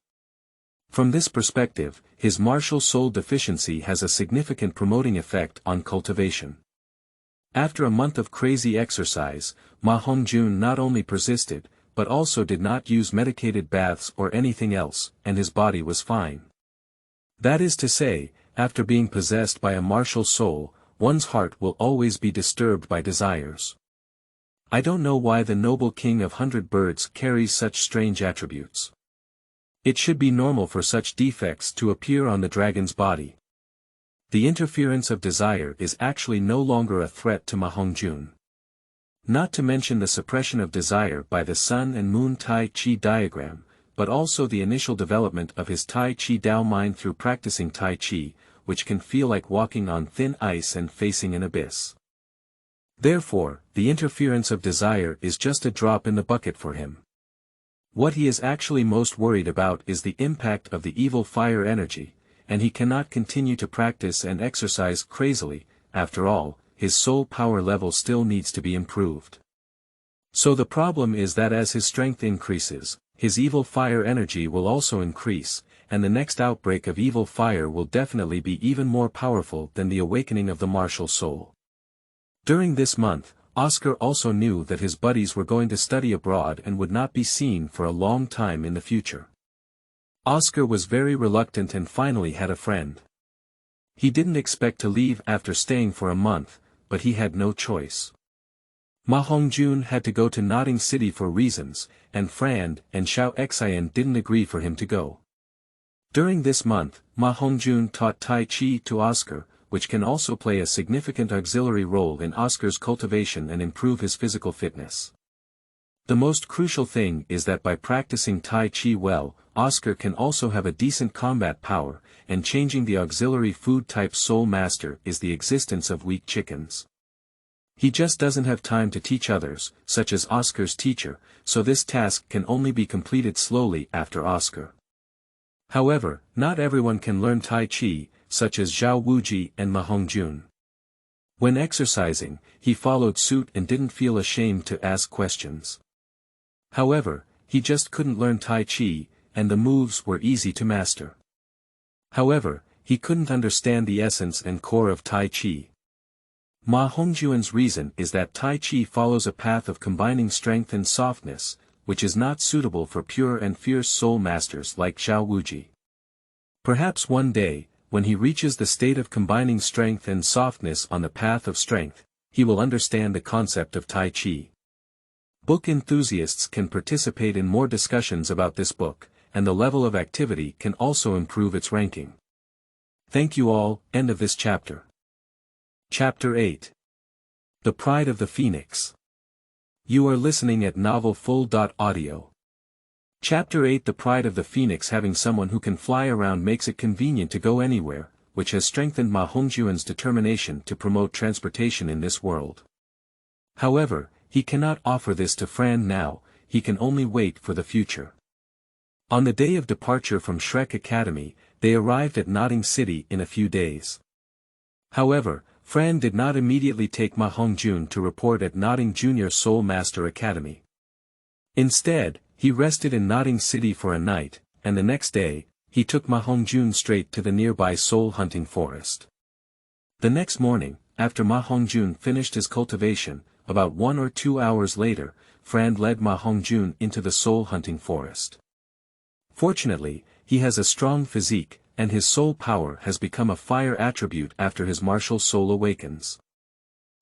From this perspective, his martial soul deficiency has a significant promoting effect on cultivation. After a month of crazy exercise, Ma Hongjun not only persisted, but also did not use medicated baths or anything else, and his body was fine. That is to say, after being possessed by a martial soul, one's heart will always be disturbed by desires. I don't know why the noble king of 100 birds carries such strange attributes. It should be normal for such defects to appear on the dragon's body. The interference of desire is actually no longer a threat to Ma Hongjun. Not to mention the suppression of desire by the sun and moon Tai Chi diagram, but also the initial development of his Tai Chi Dao mind through practicing Tai Chi, which can feel like walking on thin ice and facing an abyss. Therefore, the interference of desire is just a drop in the bucket for him. What he is actually most worried about is the impact of the evil fire energy, and he cannot continue to practice and exercise crazily. After all, his soul power level still needs to be improved. So the problem is that as his strength increases, his evil fire energy will also increase, and the next outbreak of evil fire will definitely be even more powerful than the awakening of the martial soul. During this month, Oscar also knew that his buddies were going to study abroad and would not be seen for a long time in the future. Oscar was very reluctant and finally had a friend. He didn't expect to leave after staying for a month, but he had no choice. Ma Hongjun had to go to Notting City for reasons, and Fran and Xiao Xian didn't agree for him to go. During this month, Ma Hongjun taught Tai Chi to Oscar, which can also play a significant auxiliary role in Oscar's cultivation and improve his physical fitness. The most crucial thing is that by practicing Tai Chi well, Oscar can also have a decent combat power, and changing the auxiliary food type soul master is the existence of weak chickens. He just doesn't have time to teach others, such as Oscar's teacher, so this task can only be completed slowly after Oscar. However, not everyone can learn Tai Chi, such as Zhao Wuji and Ma Hongjun. When exercising, he followed suit and didn't feel ashamed to ask questions. However, he just couldn't learn Tai Chi, and the moves were easy to master. However, he couldn't understand the essence and core of Tai Chi. Ma Hongjun's reason is that Tai Chi follows a path of combining strength and softness, which is not suitable for pure and fierce soul masters like Zhao Wuji. Perhaps one day, when he reaches the state of combining strength and softness on the path of strength, he will understand the concept of Tai Chi. Book enthusiasts can participate in more discussions about this book, and the level of activity can also improve its ranking. Thank you all. End of this chapter. Chapter 8. The Pride of the Phoenix. You are listening at novelfull.audio. Chapter 8 The pride of the phoenix. Having someone who can fly around makes it convenient to go anywhere, which has strengthened Ma Hongjun's determination to promote transportation in this world. However, he cannot offer this to Fran now, he can only wait for the future. On the day of departure from Shrek Academy, they arrived at Notting City in a few days. However, Fran did not immediately take Ma Hongjun to report at Notting Junior Soul Master Academy. Instead, he rested in Notting City for a night, and the next day, he took Ma Hongjun straight to the nearby soul hunting forest. The next morning, after Ma Hongjun finished his cultivation, about 1 or 2 hours later, Fran led Ma Hongjun into the soul hunting forest. Fortunately, he has a strong physique, and his soul power has become a fire attribute after his martial soul awakens.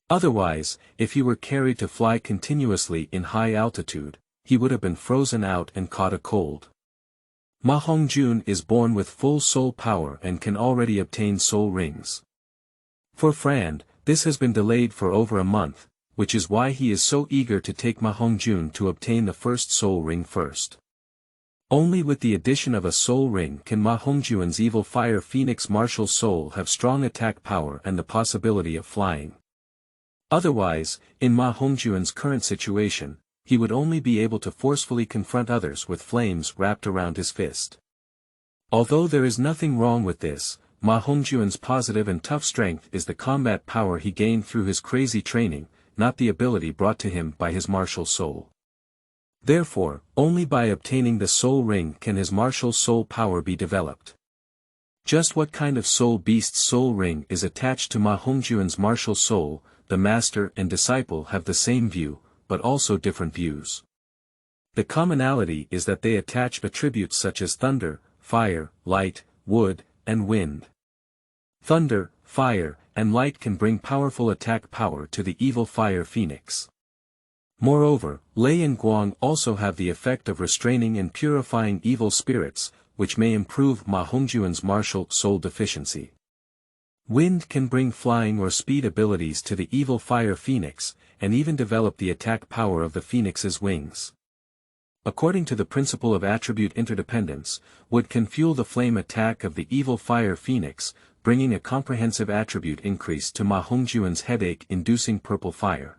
Otherwise, if he were carried to fly continuously in high altitude, he would have been frozen out and caught a cold. Ma Hongjun is born with full soul power and can already obtain soul rings. For Fran, this has been delayed for over a month, which is why he is so eager to take Ma Hongjun to obtain the first soul ring first. Only with the addition of a soul ring can Ma Hongjun's evil fire phoenix martial soul have strong attack power and the possibility of flying. Otherwise, in Ma Hongjun's current situation, he would only be able to forcefully confront others with flames wrapped around his fist. Although there is nothing wrong with this, Ma Hongjun's positive and tough strength is the combat power he gained through his crazy training, not the ability brought to him by his martial soul. Therefore, only by obtaining the soul ring can his martial soul power be developed. Just what kind of soul beast's soul ring is attached to Ma Hongjun's martial soul, the master and disciple have the same view, but also different views. The commonality is that they attach attributes such as thunder, fire, light, wood, and wind. Thunder, fire, and light can bring powerful attack power to the evil fire phoenix. Moreover, Lei and Guang also have the effect of restraining and purifying evil spirits, which may improve Ma Hongjun's martial soul deficiency. Wind can bring flying or speed abilities to the evil fire phoenix, and even develop the attack power of the phoenix's wings. According to the principle of attribute interdependence, wood can fuel the flame attack of the evil fire phoenix, bringing a comprehensive attribute increase to Ma Hongjun's headache-inducing purple fire.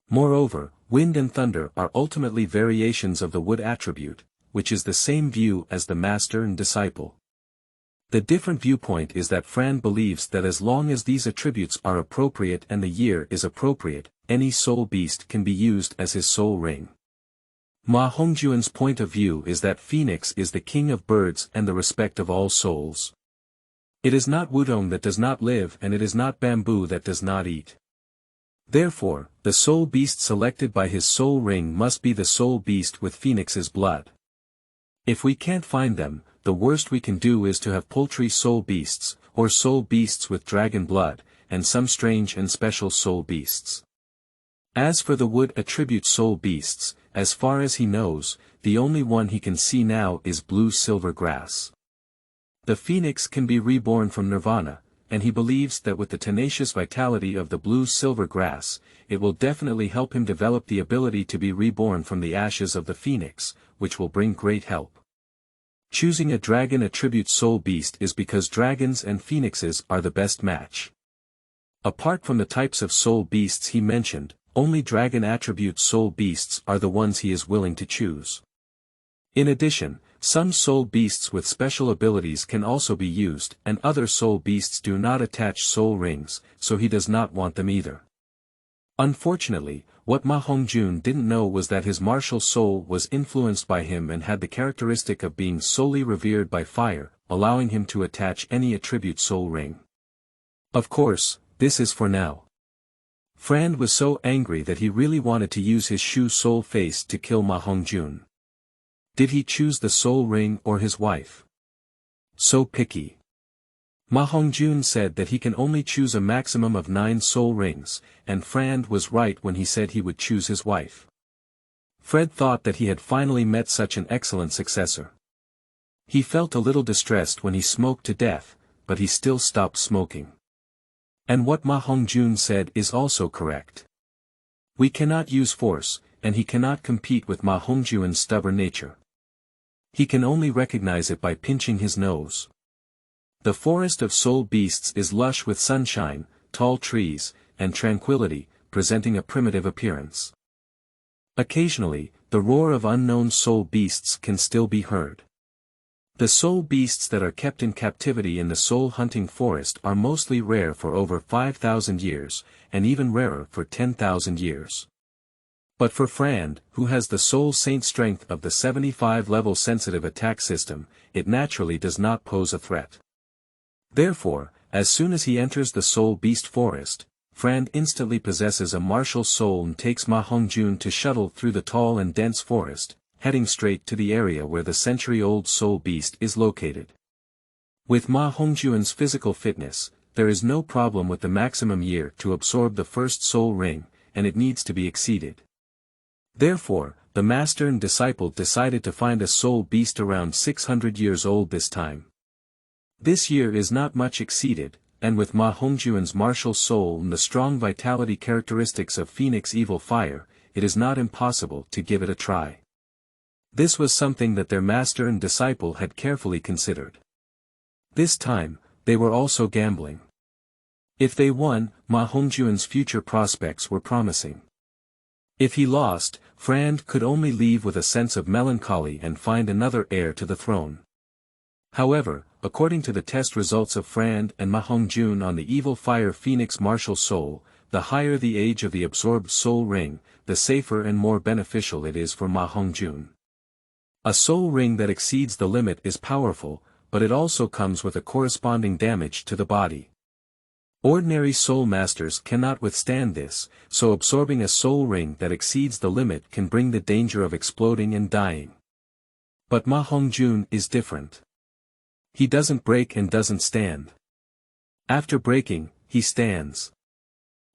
Moreover, wind and thunder are ultimately variations of the wood attribute, which is the same view as the master and disciple. The different viewpoint is that Fran believes that as long as these attributes are appropriate and the year is appropriate, any soul beast can be used as his soul ring. Ma Hongjun's point of view is that Phoenix is the king of birds and the respect of all souls. It is not Wudong that does not live and it is not bamboo that does not eat. Therefore, the soul beast selected by his soul ring must be the soul beast with Phoenix's blood. If we can't find them, the worst we can do is to have poultry soul beasts, or soul beasts with dragon blood, and some strange and special soul beasts. As for the wood attribute soul beasts, as far as he knows, the only one he can see now is blue silver grass. The phoenix can be reborn from nirvana, and he believes that with the tenacious vitality of the blue silver grass, it will definitely help him develop the ability to be reborn from the ashes of the phoenix, which will bring great help. Choosing a dragon attribute soul beast is because dragons and phoenixes are the best match. Apart from the types of soul beasts he mentioned, only dragon attribute soul beasts are the ones he is willing to choose. In addition, some soul beasts with special abilities can also be used, and other soul beasts do not attach soul rings, so he does not want them either. Unfortunately, what Ma Hongjun didn't know was that his martial soul was influenced by him and had the characteristic of being solely revered by fire, allowing him to attach any attribute soul ring. Of course, this is for now. Fran was so angry that he really wanted to use his Shu soul face to kill Ma Hongjun. Did he choose the soul ring or his wife? So picky. Ma Hongjun said that he can only choose a maximum of 9 soul rings, and Fran was right when he said he would choose his wife. Fred thought that he had finally met such an excellent successor. He felt a little distressed when he smoked to death, but he still stopped smoking. And what Ma Hongjun said is also correct. We cannot use force, and he cannot compete with Ma Hongjun's stubborn nature. He can only recognize it by pinching his nose. The forest of soul beasts is lush with sunshine, tall trees, and tranquility, presenting a primitive appearance. Occasionally, the roar of unknown soul beasts can still be heard. The soul beasts that are kept in captivity in the soul-hunting forest are mostly rare for over 5,000 years, and even rarer for 10,000 years. But for Frand, who has the soul saint strength of the 75-level sensitive attack system, it naturally does not pose a threat. Therefore, as soon as he enters the soul beast forest, Frand instantly possesses a martial soul and takes Ma Hongjun to shuttle through the tall and dense forest, heading straight to the area where the century-old soul beast is located. With Ma Hongjun's physical fitness, there is no problem with the maximum year to absorb the first soul ring, and it needs to be exceeded. Therefore, the master and disciple decided to find a soul beast around 600 years old this time. This year is not much exceeded, and with Ma Hongjun's martial soul and the strong vitality characteristics of Phoenix Evil Fire, it is not impossible to give it a try. This was something that their master and disciple had carefully considered. This time, they were also gambling. If they won, Ma Hongjun's future prospects were promising. If he lost, Frand could only leave with a sense of melancholy and find another heir to the throne. However, according to the test results of Frand and Ma Hongjun on the Evil Fire Phoenix Martial Soul, the higher the age of the absorbed soul ring, the safer and more beneficial it is for Ma Hongjun. A soul ring that exceeds the limit is powerful, but it also comes with a corresponding damage to the body. Ordinary soul masters cannot withstand this, so absorbing a soul ring that exceeds the limit can bring the danger of exploding and dying. But Ma Hongjun is different. He doesn't break and doesn't stand. After breaking, he stands.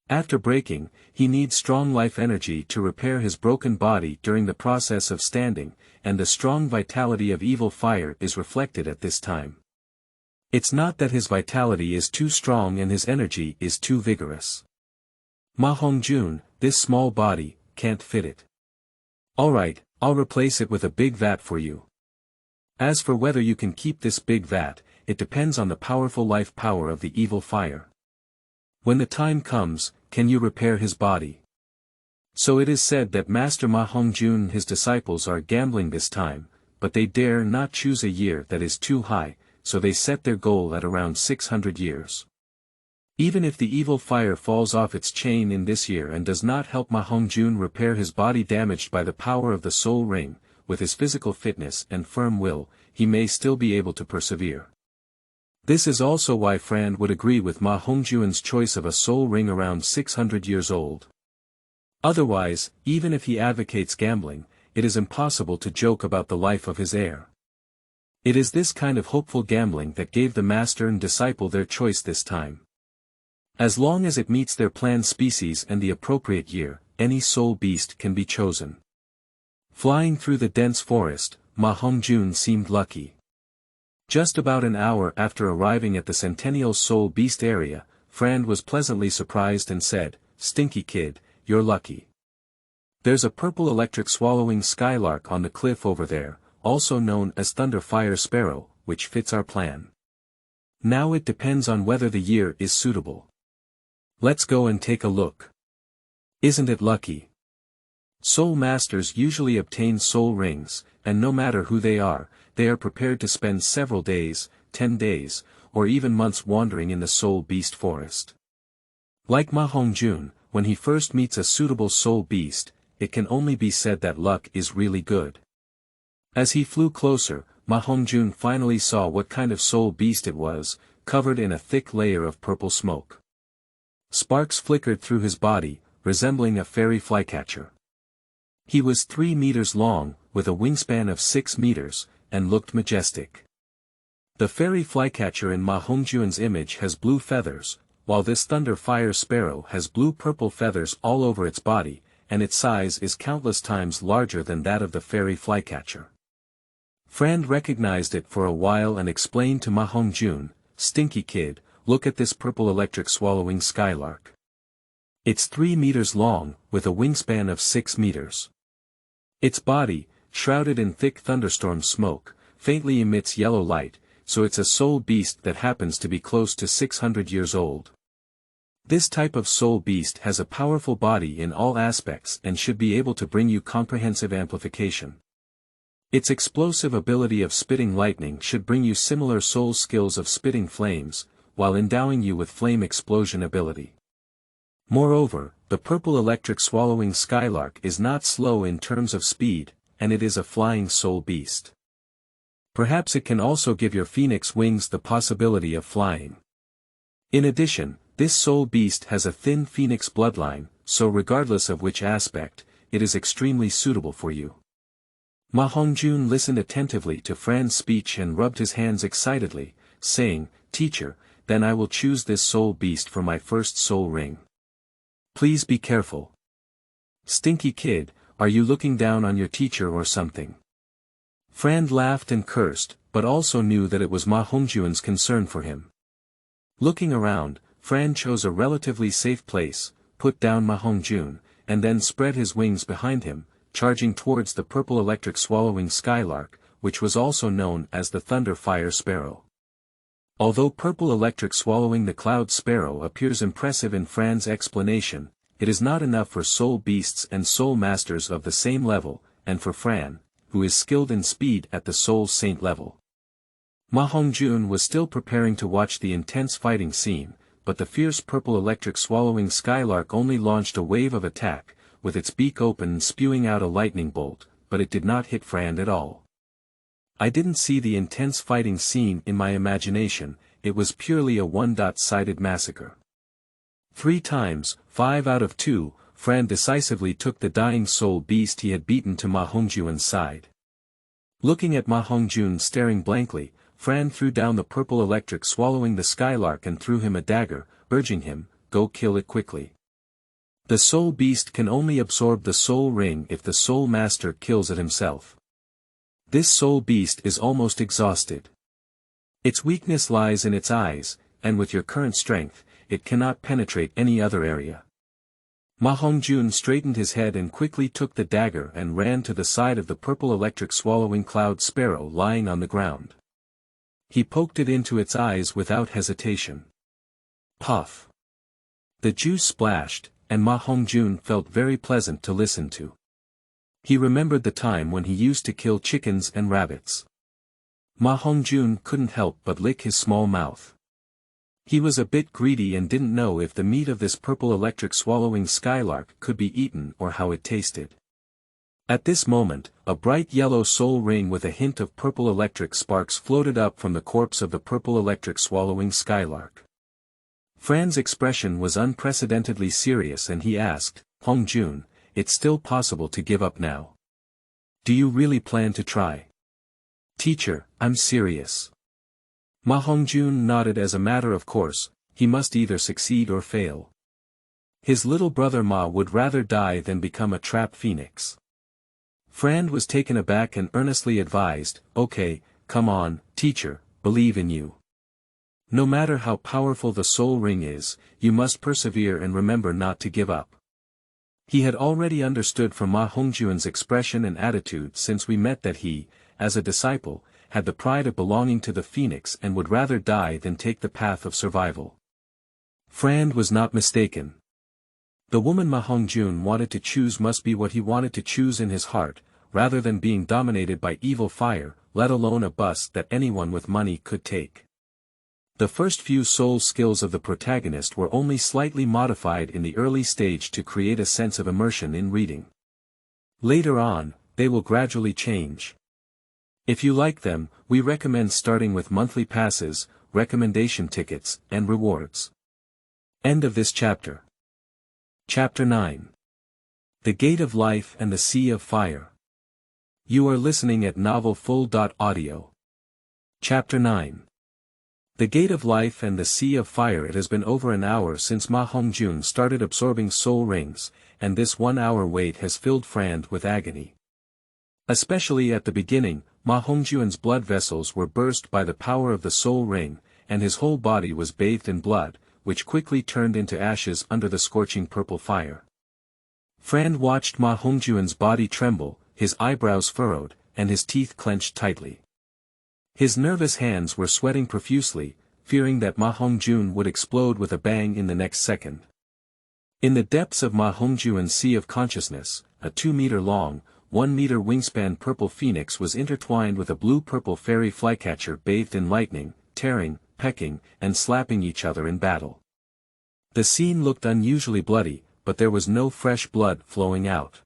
After breaking, he needs strong life energy to repair his broken body during the process of standing, and the strong vitality of Evil Fire is reflected at this time. It's not that his vitality is too strong and his energy is too vigorous. Ma Hongjun, this small body, can't fit it. Alright, I'll replace it with a big vat for you. As for whether you can keep this big vat, it depends on the powerful life power of the Evil Fire. When the time comes, can you repair his body? So it is said that Master Ma Hongjun and his disciples are gambling this time, but they dare not choose a year that is too high, so they set their goal at around 600 years. Even if the Evil Fire falls off its chain in this year and does not help Ma Hongjun repair his body damaged by the power of the soul ring, with his physical fitness and firm will, he may still be able to persevere. This is also why Frand would agree with Ma Hongjun's choice of a soul ring around 600 years old. Otherwise, even if he advocates gambling, it is impossible to joke about the life of his heir. It is this kind of hopeful gambling that gave the master and disciple their choice this time. As long as it meets their planned species and the appropriate year, any soul beast can be chosen. Flying through the dense forest, Ma Hongjun seemed lucky. Just about an hour after arriving at the Centennial Soul Beast area, Frand was pleasantly surprised and said, "Stinky kid, you're lucky. There's a purple electric swallowing skylark on the cliff over there, also known as Thunder Fire Sparrow, which fits our plan. Now it depends on whether the year is suitable. Let's go and take a look. Isn't it lucky?" Soul masters usually obtain soul rings, and no matter who they are prepared to spend several days, 10 days, or even months wandering in the soul beast forest. Like Ma Hongjun, when he first meets a suitable soul beast, it can only be said that luck is really good. As he flew closer, Ma Hongjun finally saw what kind of soul beast it was, covered in a thick layer of purple smoke. Sparks flickered through his body, resembling a fairy flycatcher. He was 3 meters long, with a wingspan of 6 meters, and looked majestic. The fairy flycatcher in Ma Hongjun's image has blue feathers, while this Thunder Fire Sparrow has blue-purple feathers all over its body, and its size is countless times larger than that of the fairy flycatcher. Frand recognized it for a while and explained to Ma Hongjun, "Stinky kid, look at this purple electric swallowing skylark. It's 3 meters long, with a wingspan of 6 meters. Its body, shrouded in thick thunderstorm smoke, faintly emits yellow light, so it's a soul beast that happens to be close to 600 years old. This type of soul beast has a powerful body in all aspects and should be able to bring you comprehensive amplification. Its explosive ability of spitting lightning should bring you similar soul skills of spitting flames, while endowing you with flame explosion ability. Moreover, the purple electric swallowing skylark is not slow in terms of speed, and it is a flying soul beast. Perhaps it can also give your phoenix wings the possibility of flying. In addition, this soul beast has a thin phoenix bloodline, so regardless of which aspect, it is extremely suitable for you. Ma Hongjun listened attentively to Fran's speech and rubbed his hands excitedly, saying, "Teacher, then I will choose this soul beast for my first soul ring. Please be careful. Stinky kid, are you looking down on your teacher or something?" Fran laughed and cursed, but also knew that it was Ma Hongjun's concern for him. Looking around, Fran chose a relatively safe place, put down Ma Hongjun, and then spread his wings behind him, charging towards the purple electric swallowing skylark, which was also known as the thunder fire sparrow. Although purple electric swallowing the cloud sparrow appears impressive in Fran's explanation, it is not enough for soul beasts and soul masters of the same level, and for Fran, who is skilled in speed at the soul saint level. Ma Hongjun was still preparing to watch the intense fighting scene, but the fierce purple electric swallowing skylark only launched a wave of attack, with its beak open and spewing out a lightning bolt, but it did not hit Fran at all. I didn't see the intense fighting scene in my imagination, it was purely a one-sided massacre. 3 times, 5 out of 2, Fran decisively took the dying soul beast he had beaten to Ma Hongjun's side. Looking at Ma Hongjun staring blankly, Fran threw down the purple electric swallowing the skylark and threw him a dagger, urging him, "Go kill it quickly." The soul beast can only absorb the soul ring if the soul master kills it himself. This soul beast is almost exhausted. Its weakness lies in its eyes, and with your current strength, it cannot penetrate any other area. Ma Hongjun straightened his head and quickly took the dagger and ran to the side of the purple electric swallowing cloud sparrow lying on the ground. He poked it into its eyes without hesitation. Puff! The juice splashed, and Ma Hongjun felt very pleasant to listen to. He remembered the time when he used to kill chickens and rabbits. Ma Hongjun couldn't help but lick his small mouth. He was a bit greedy and didn't know if the meat of this purple electric swallowing skylark could be eaten or how it tasted. At this moment, a bright yellow soul ring with a hint of purple electric sparks floated up from the corpse of the purple electric swallowing skylark. Fran's expression was unprecedentedly serious and he asked, "Hongjun, it's still possible to give up now. Do you really plan to try?" "Teacher, I'm serious." Ma Hongjun nodded as a matter of course, he must either succeed or fail. His little brother Ma would rather die than become a trap phoenix. Fran was taken aback and earnestly advised, "Okay, come on, teacher, believe in you. No matter how powerful the soul ring is, you must persevere and remember not to give up." He had already understood from Ma Hongjun's expression and attitude since we met that he, as a disciple, had the pride of belonging to the phoenix and would rather die than take the path of survival. Fran was not mistaken. The woman Ma Hongjun wanted to choose must be what he wanted to choose in his heart, rather than being dominated by evil fire, let alone a bus that anyone with money could take. The first few soul skills of the protagonist were only slightly modified in the early stage to create a sense of immersion in reading. Later on, they will gradually change. If you like them, we recommend starting with monthly passes, recommendation tickets, and rewards. End of this chapter. Chapter 9. The Gate of Life and the Sea of Fire. You are listening at novelfull.audio. Chapter 9. The Gate of Life and the Sea of Fire. It has been over an hour since Ma Hongjun started absorbing soul rings, and this 1 hour wait has filled Fran with agony. Especially at the beginning, Ma Hongjun's blood vessels were burst by the power of the soul ring, and his whole body was bathed in blood, which quickly turned into ashes under the scorching purple fire. Fran watched Ma Hongjun's body tremble, his eyebrows furrowed, and his teeth clenched tightly. His nervous hands were sweating profusely, fearing that Ma Hongjun would explode with a bang in the next second. In the depths of Ma Hongjun's sea of consciousness, a 2-meter-long, 1-meter wingspan purple phoenix was intertwined with a blue-purple fairy flycatcher bathed in lightning, tearing, pecking, and slapping each other in battle. The scene looked unusually bloody, but there was no fresh blood flowing out.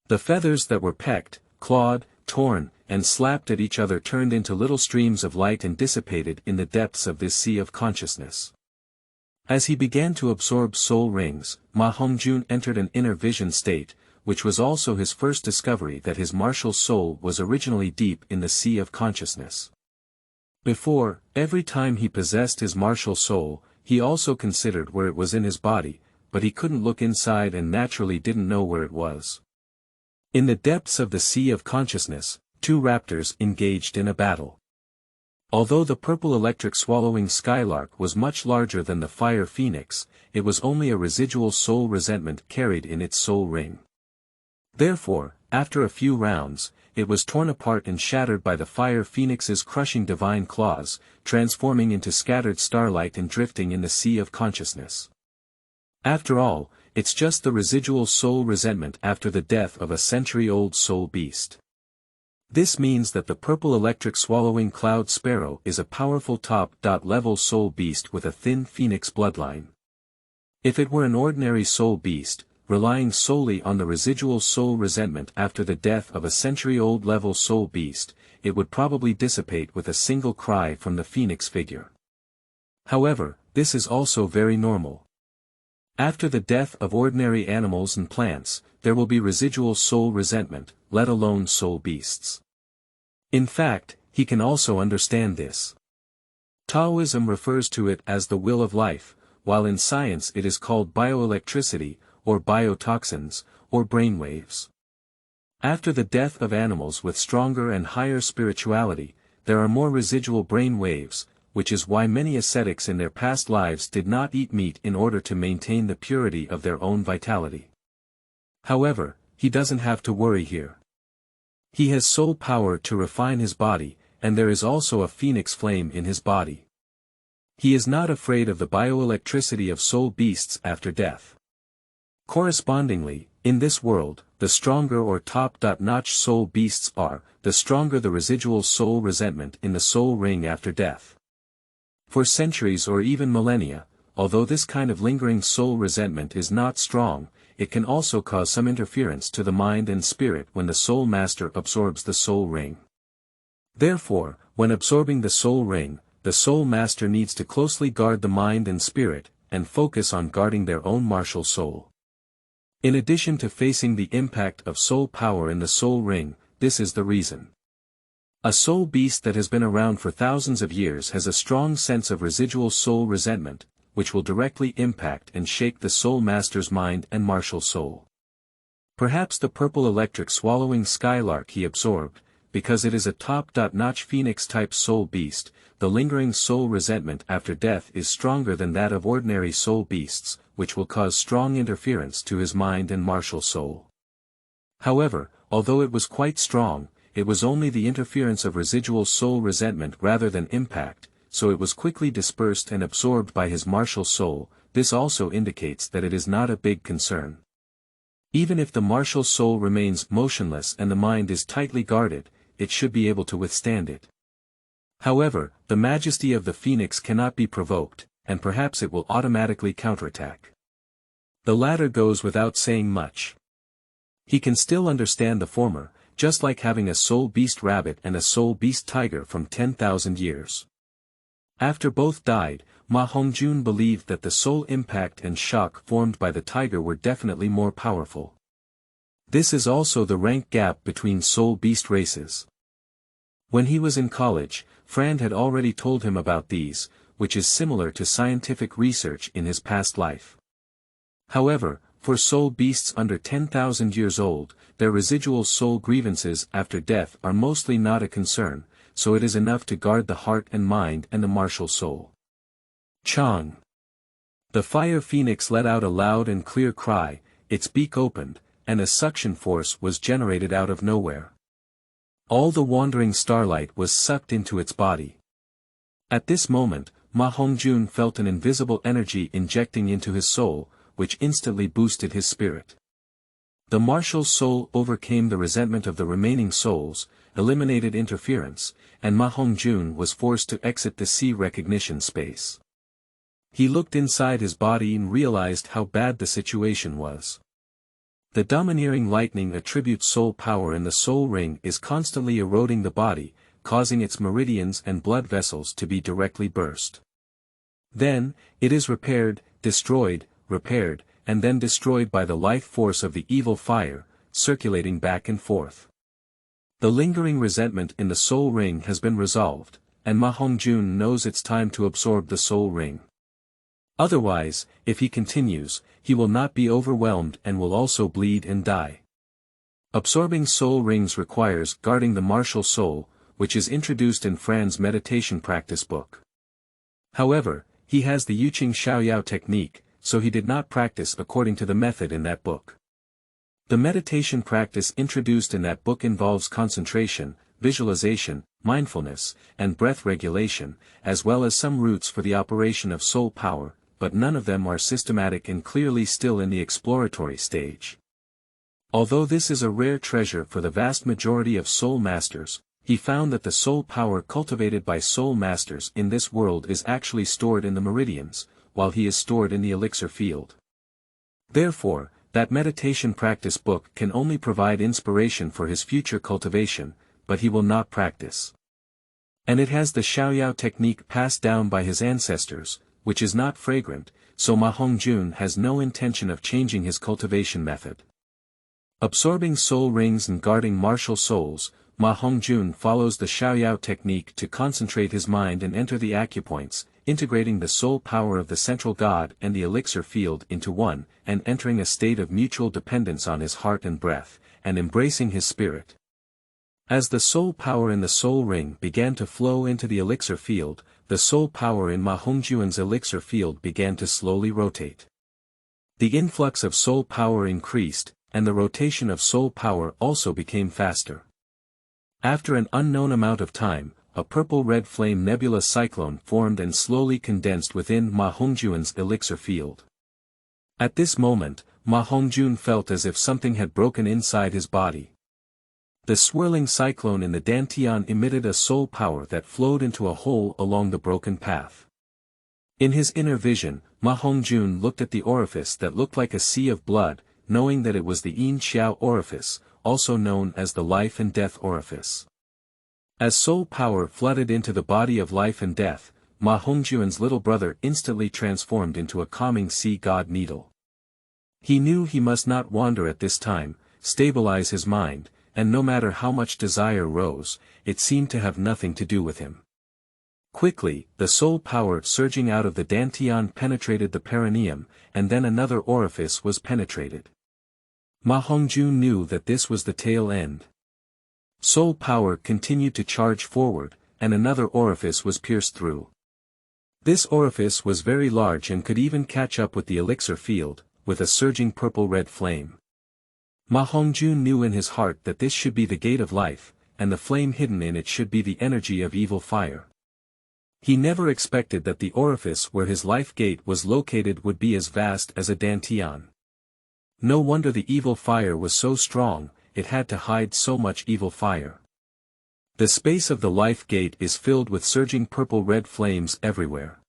The feathers that were pecked, clawed, torn, and slapped at each other turned into little streams of light and dissipated in the depths of this sea of consciousness. As he began to absorb soul rings, Ma Hongjun entered an inner vision state, which was also his first discovery that his martial soul was originally deep in the sea of consciousness. Before, every time he possessed his martial soul, he also considered where it was in his body, but he couldn't look inside and naturally didn't know where it was. In the depths of the sea of consciousness, 2 raptors engaged in a battle. Although the purple electric swallowing skylark was much larger than the fire phoenix, it was only a residual soul resentment carried in its soul ring. Therefore, after a few rounds, it was torn apart and shattered by the fire phoenix's crushing divine claws, transforming into scattered starlight and drifting in the sea of consciousness. After all, it's just the residual soul resentment after the death of a century-old soul beast. This means that the purple electric swallowing cloud sparrow is a powerful top-level soul beast with a thin phoenix bloodline. If it were an ordinary soul beast, relying solely on the residual soul resentment after the death of a century-old level soul beast, it would probably dissipate with a single cry from the phoenix figure. However, this is also very normal. After the death of ordinary animals and plants, there will be residual soul resentment, let alone soul beasts. In fact, he can also understand this. Taoism refers to it as the will of life, while in science it is called bioelectricity, or biotoxins, or brainwaves. After the death of animals with stronger and higher spirituality, there are more residual brain waves, which is why many ascetics in their past lives did not eat meat in order to maintain the purity of their own vitality. However, he doesn't have to worry here. He has soul power to refine his body, and there is also a phoenix flame in his body. He is not afraid of the bioelectricity of soul beasts after death. Correspondingly, in this world, the stronger or top-notch soul beasts are, the stronger the residual soul resentment in the soul ring after death. For centuries or even millennia, although this kind of lingering soul resentment is not strong, it can also cause some interference to the mind and spirit when the soul master absorbs the soul ring. Therefore, when absorbing the soul ring, the soul master needs to closely guard the mind and spirit, and focus on guarding their own martial soul. In addition to facing the impact of soul power in the soul ring, this is the reason. A soul beast that has been around for thousands of years has a strong sense of residual soul resentment, which will directly impact and shake the soul master's mind and martial soul. Perhaps the purple electric swallowing skylark he absorbed, because it is a top-notch phoenix-type soul beast, the lingering soul resentment after death is stronger than that of ordinary soul beasts, which will cause strong interference to his mind and martial soul. However, although it was quite strong, it was only the interference of residual soul resentment rather than impact, so it was quickly dispersed and absorbed by his martial soul. This also indicates that it is not a big concern. Even if the martial soul remains motionless and the mind is tightly guarded, it should be able to withstand it. However, the majesty of the phoenix cannot be provoked, and perhaps it will automatically counterattack. The latter goes without saying much. He can still understand the former, just like having a soul beast rabbit and a soul beast tiger from 10,000 years. After both died, Ma Hongjun believed that the soul impact and shock formed by the tiger were definitely more powerful. This is also the rank gap between soul beast races. When he was in college, Frand had already told him about these, which is similar to scientific research in his past life. However, for soul beasts under 10,000 years old, their residual soul grievances after death are mostly not a concern, so it is enough to guard the heart and mind and the martial soul. Chang. The fire phoenix let out a loud and clear cry, its beak opened, and a suction force was generated out of nowhere. All the wandering starlight was sucked into its body. At this moment, Ma Hongjun felt an invisible energy injecting into his soul, which instantly boosted his spirit. The martial soul overcame the resentment of the remaining souls, eliminated interference, and Ma Hongjun was forced to exit the sea recognition space. He looked inside his body and realized how bad the situation was. The domineering lightning attribute soul power in the soul ring is constantly eroding the body, causing its meridians and blood vessels to be directly burst. Then, it is repaired, destroyed, repaired, and then destroyed by the life force of the evil fire, circulating back and forth. The lingering resentment in the soul ring has been resolved, and Ma Hongjun knows it's time to absorb the soul ring. Otherwise, if he continues, he will not be overwhelmed and will also bleed and die. Absorbing soul rings requires guarding the martial soul, which is introduced in Fran's meditation practice book. However, he has the Yuqing Xiaoyao technique, so he did not practice according to the method in that book. The meditation practice introduced in that book involves concentration, visualization, mindfulness, and breath regulation, as well as some roots for the operation of soul power, but none of them are systematic and clearly still in the exploratory stage. Although this is a rare treasure for the vast majority of soul masters, he found that the soul power cultivated by soul masters in this world is actually stored in the meridians, while he is stored in the elixir field. Therefore, that meditation practice book can only provide inspiration for his future cultivation, but he will not practice. And it has the Xiaoyao technique passed down by his ancestors, which is not fragrant, so Ma Hongjun has no intention of changing his cultivation method. Absorbing soul rings and guarding martial souls, Ma Hongjun follows the Xiaoyao technique to concentrate his mind and enter the acupoints, integrating the soul power of the central god and the elixir field into one, and entering a state of mutual dependence on his heart and breath, and embracing his spirit. As the soul power in the soul ring began to flow into the elixir field, the soul power in Ma Hongjun's elixir field began to slowly rotate. The influx of soul power increased, and the rotation of soul power also became faster. After an unknown amount of time, a purple-red flame nebula cyclone formed and slowly condensed within Ma Hongjun's elixir field. At this moment, Ma Hongjun felt as if something had broken inside his body. The swirling cyclone in the dantian emitted a soul power that flowed into a hole along the broken path. In his inner vision, Ma Hongjun looked at the orifice that looked like a sea of blood, knowing that it was the Yin Xiao orifice, also known as the life and death orifice. As soul power flooded into the body of life and death, Ma Hongjun's little brother instantly transformed into a calming sea god needle. He knew he must not wander at this time, stabilize his mind, and no matter how much desire rose, it seemed to have nothing to do with him. Quickly, the soul power surging out of the dantian penetrated the perineum, and then another orifice was penetrated. Ma Hongjun knew that this was the tail end. Soul power continued to charge forward, and another orifice was pierced through. This orifice was very large and could even catch up with the elixir field, with a surging purple-red flame. Ma Hongjun knew in his heart that this should be the gate of life, and the flame hidden in it should be the energy of evil fire. He never expected that the orifice where his life gate was located would be as vast as a dantian. No wonder the evil fire was so strong, it had to hide so much evil fire. The space of the life gate is filled with surging purple-red flames everywhere.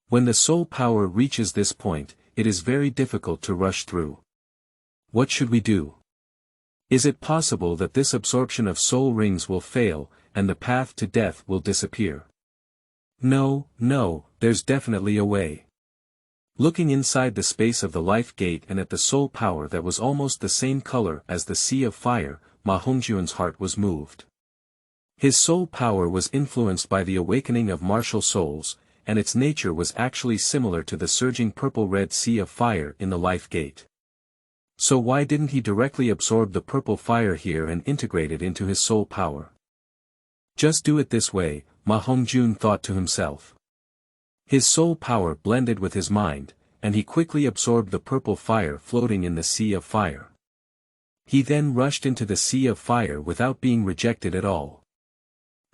When the soul power reaches this point, it is very difficult to rush through. What should we do? Is it possible that this absorption of soul rings will fail, and the path to death will disappear? No, there's definitely a way. Looking inside the space of the life gate and at the soul power that was almost the same color as the sea of fire, Ma Hongjun's heart was moved. His soul power was influenced by the awakening of martial souls, and its nature was actually similar to the surging purple-red sea of fire in the life gate. So why didn't he directly absorb the purple fire here and integrate it into his soul power? Just do it this way, Ma Hongjun thought to himself. His soul power blended with his mind, and he quickly absorbed the purple fire floating in the sea of fire. He then rushed into the sea of fire without being rejected at all.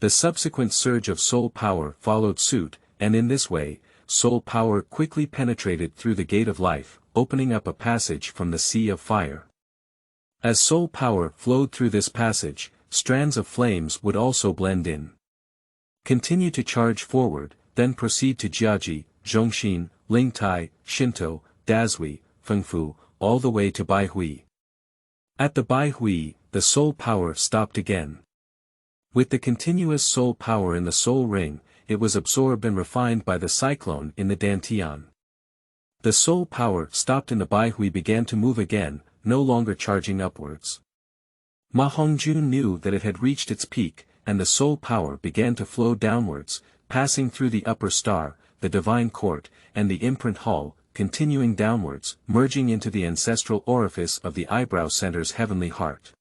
The subsequent surge of soul power followed suit, and in this way, soul power quickly penetrated through the gate of life, opening up a passage from the sea of fire. As soul power flowed through this passage, strands of flames would also blend in. Continue to charge forward, then proceed to Jiaji, Zhongxin, Lingtai, Shinto, Dazhui, Fengfu, all the way to Baihui. At the Baihui, the soul power stopped again. With the continuous soul power in the soul ring, it was absorbed and refined by the cyclone in the Dantian. The soul power stopped in the Baihui began to move again, no longer charging upwards. Ma Hongjun knew that it had reached its peak, and the soul power began to flow downwards, passing through the upper star, the divine court, and the imprint hall, continuing downwards, merging into the ancestral orifice of the eyebrow center's heavenly heart.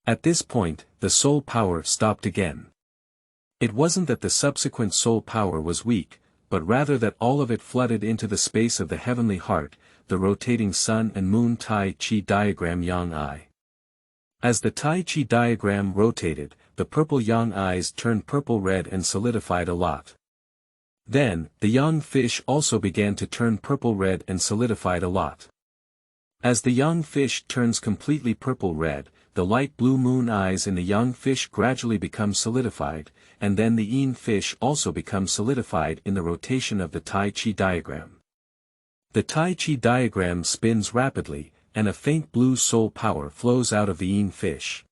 At this point, the soul power stopped again. It wasn't that the subsequent soul power was weak, but rather that all of it flooded into the space of the heavenly heart, the rotating sun and moon Tai Chi diagram Yang Eye. As the Tai Chi diagram rotated, the purple Yang Eyes turned purple-red and solidified a lot. Then, the young fish also began to turn purple-red and solidified a lot. As the young fish turns completely purple-red, the light blue moon eyes in the young fish gradually become solidified, and then the yin fish also becomes solidified in the rotation of the Tai Chi diagram. The Tai Chi diagram spins rapidly, and a faint blue soul power flows out of the yin fish.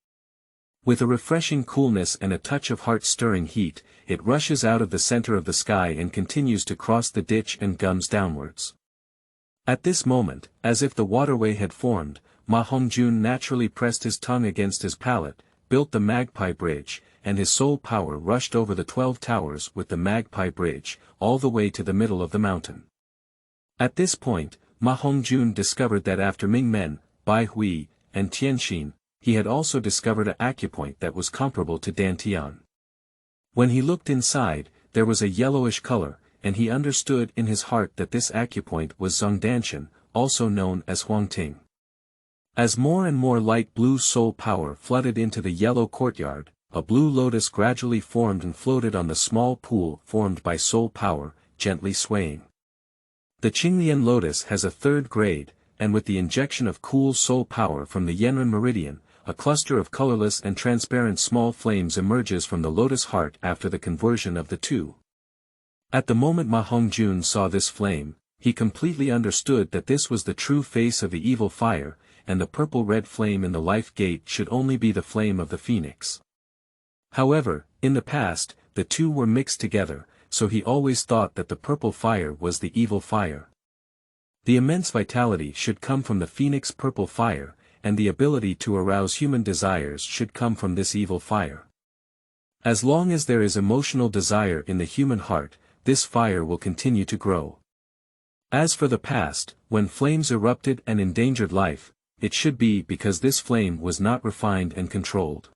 With a refreshing coolness and a touch of heart-stirring heat, it rushes out of the center of the sky and continues to cross the ditch and gums downwards. At this moment, as if the waterway had formed, Ma Hongjun naturally pressed his tongue against his palate, built the Magpie Bridge, and his soul power rushed over the 12 towers with the Magpie Bridge, all the way to the middle of the mountain. At this point, Ma Hongjun discovered that after Mingmen, Baihui, and Tianxin, he had also discovered an acupoint that was comparable to Dantian. When he looked inside, there was a yellowish color, and he understood in his heart that this acupoint was Zongdanshan, also known as Huangting. As more and more light blue soul power flooded into the yellow courtyard, a blue lotus gradually formed and floated on the small pool formed by soul power, gently swaying. The Qinglian lotus has a third grade, and with the injection of cool soul power from the Yenren meridian, a cluster of colorless and transparent small flames emerges from the lotus heart after the conversion of the two. At the moment Ma Hongjun saw this flame, he completely understood that this was the true face of the evil fire, and the purple-red flame in the life gate should only be the flame of the phoenix. However, in the past, the two were mixed together, so he always thought that the purple fire was the evil fire. The immense vitality should come from the phoenix purple fire, and the ability to arouse human desires should come from this evil fire. As long as there is emotional desire in the human heart, this fire will continue to grow. As for the past, when flames erupted and endangered life, it should be because this flame was not refined and controlled.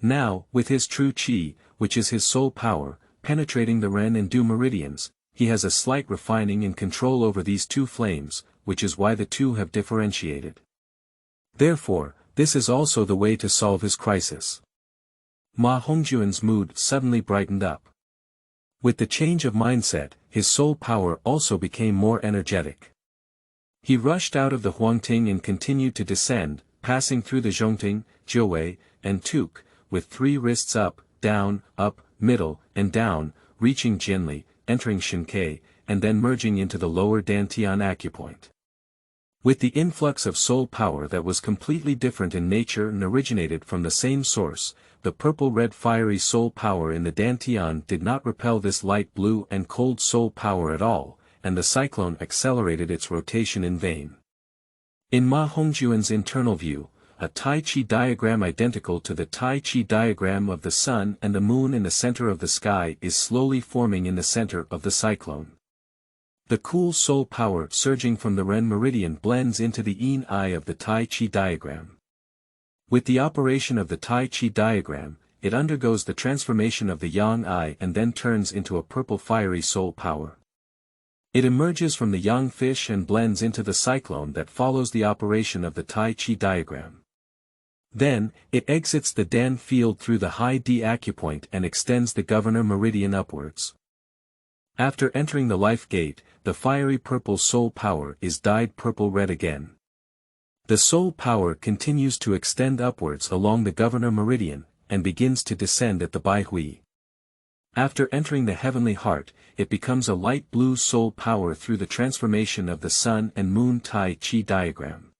Now, with his true qi, which is his soul power, penetrating the Ren and Du meridians, he has a slight refining and control over these two flames, which is why the two have differentiated. Therefore, this is also the way to solve his crisis. Ma Hongjun's mood suddenly brightened up. With the change of mindset, his soul power also became more energetic. He rushed out of the Huangting and continued to descend, passing through the Zhongting, Jiuwei, and Tuk, with 3 wrists up, middle, and down, reaching Jianli, entering Shencai, and then merging into the lower Dantian acupoint. With the influx of soul power that was completely different in nature and originated from the same source, the purple-red fiery soul power in the Dantian did not repel this light blue and cold soul power at all, and the cyclone accelerated its rotation in vain. In Ma Hongjun's internal view, a Tai Chi diagram identical to the Tai Chi diagram of the sun and the moon in the center of the sky is slowly forming in the center of the cyclone. The cool soul power surging from the Ren meridian blends into the yin eye of the Tai Chi diagram. With the operation of the Tai Chi diagram, it undergoes the transformation of the yang eye and then turns into a purple fiery soul power. It emerges from the yang fish and blends into the cyclone that follows the operation of the Tai Chi diagram. Then, it exits the Dan field through the high D acupoint and extends the governor meridian upwards. After entering the life gate, the fiery purple soul power is dyed purple-red again. The soul power continues to extend upwards along the governor meridian, and begins to descend at the Bai Hui. After entering the heavenly heart, it becomes a light blue soul power through the transformation of the sun and moon Tai Chi diagram.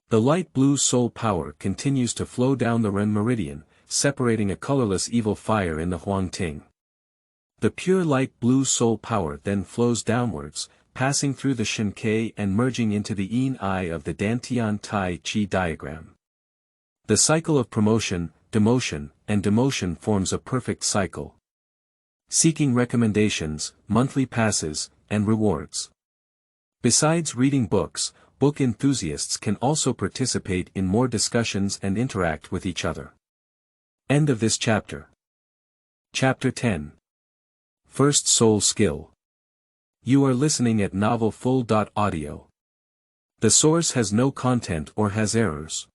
The light blue soul power continues to flow down the Ren meridian, separating a colorless evil fire in the Huang Ting. The pure light blue soul power then flows downwards, passing through the Shen Cai and merging into the Yin Eye of the Dantian Tai Chi diagram. The cycle of promotion, demotion, and demotion forms a perfect cycle. Seeking recommendations, monthly passes, and rewards. Besides reading books, book enthusiasts can also participate in more discussions and interact with each other. End of this chapter. Chapter 10. First Soul Skill. You are listening at novelfull.audio. The source has no content or has errors.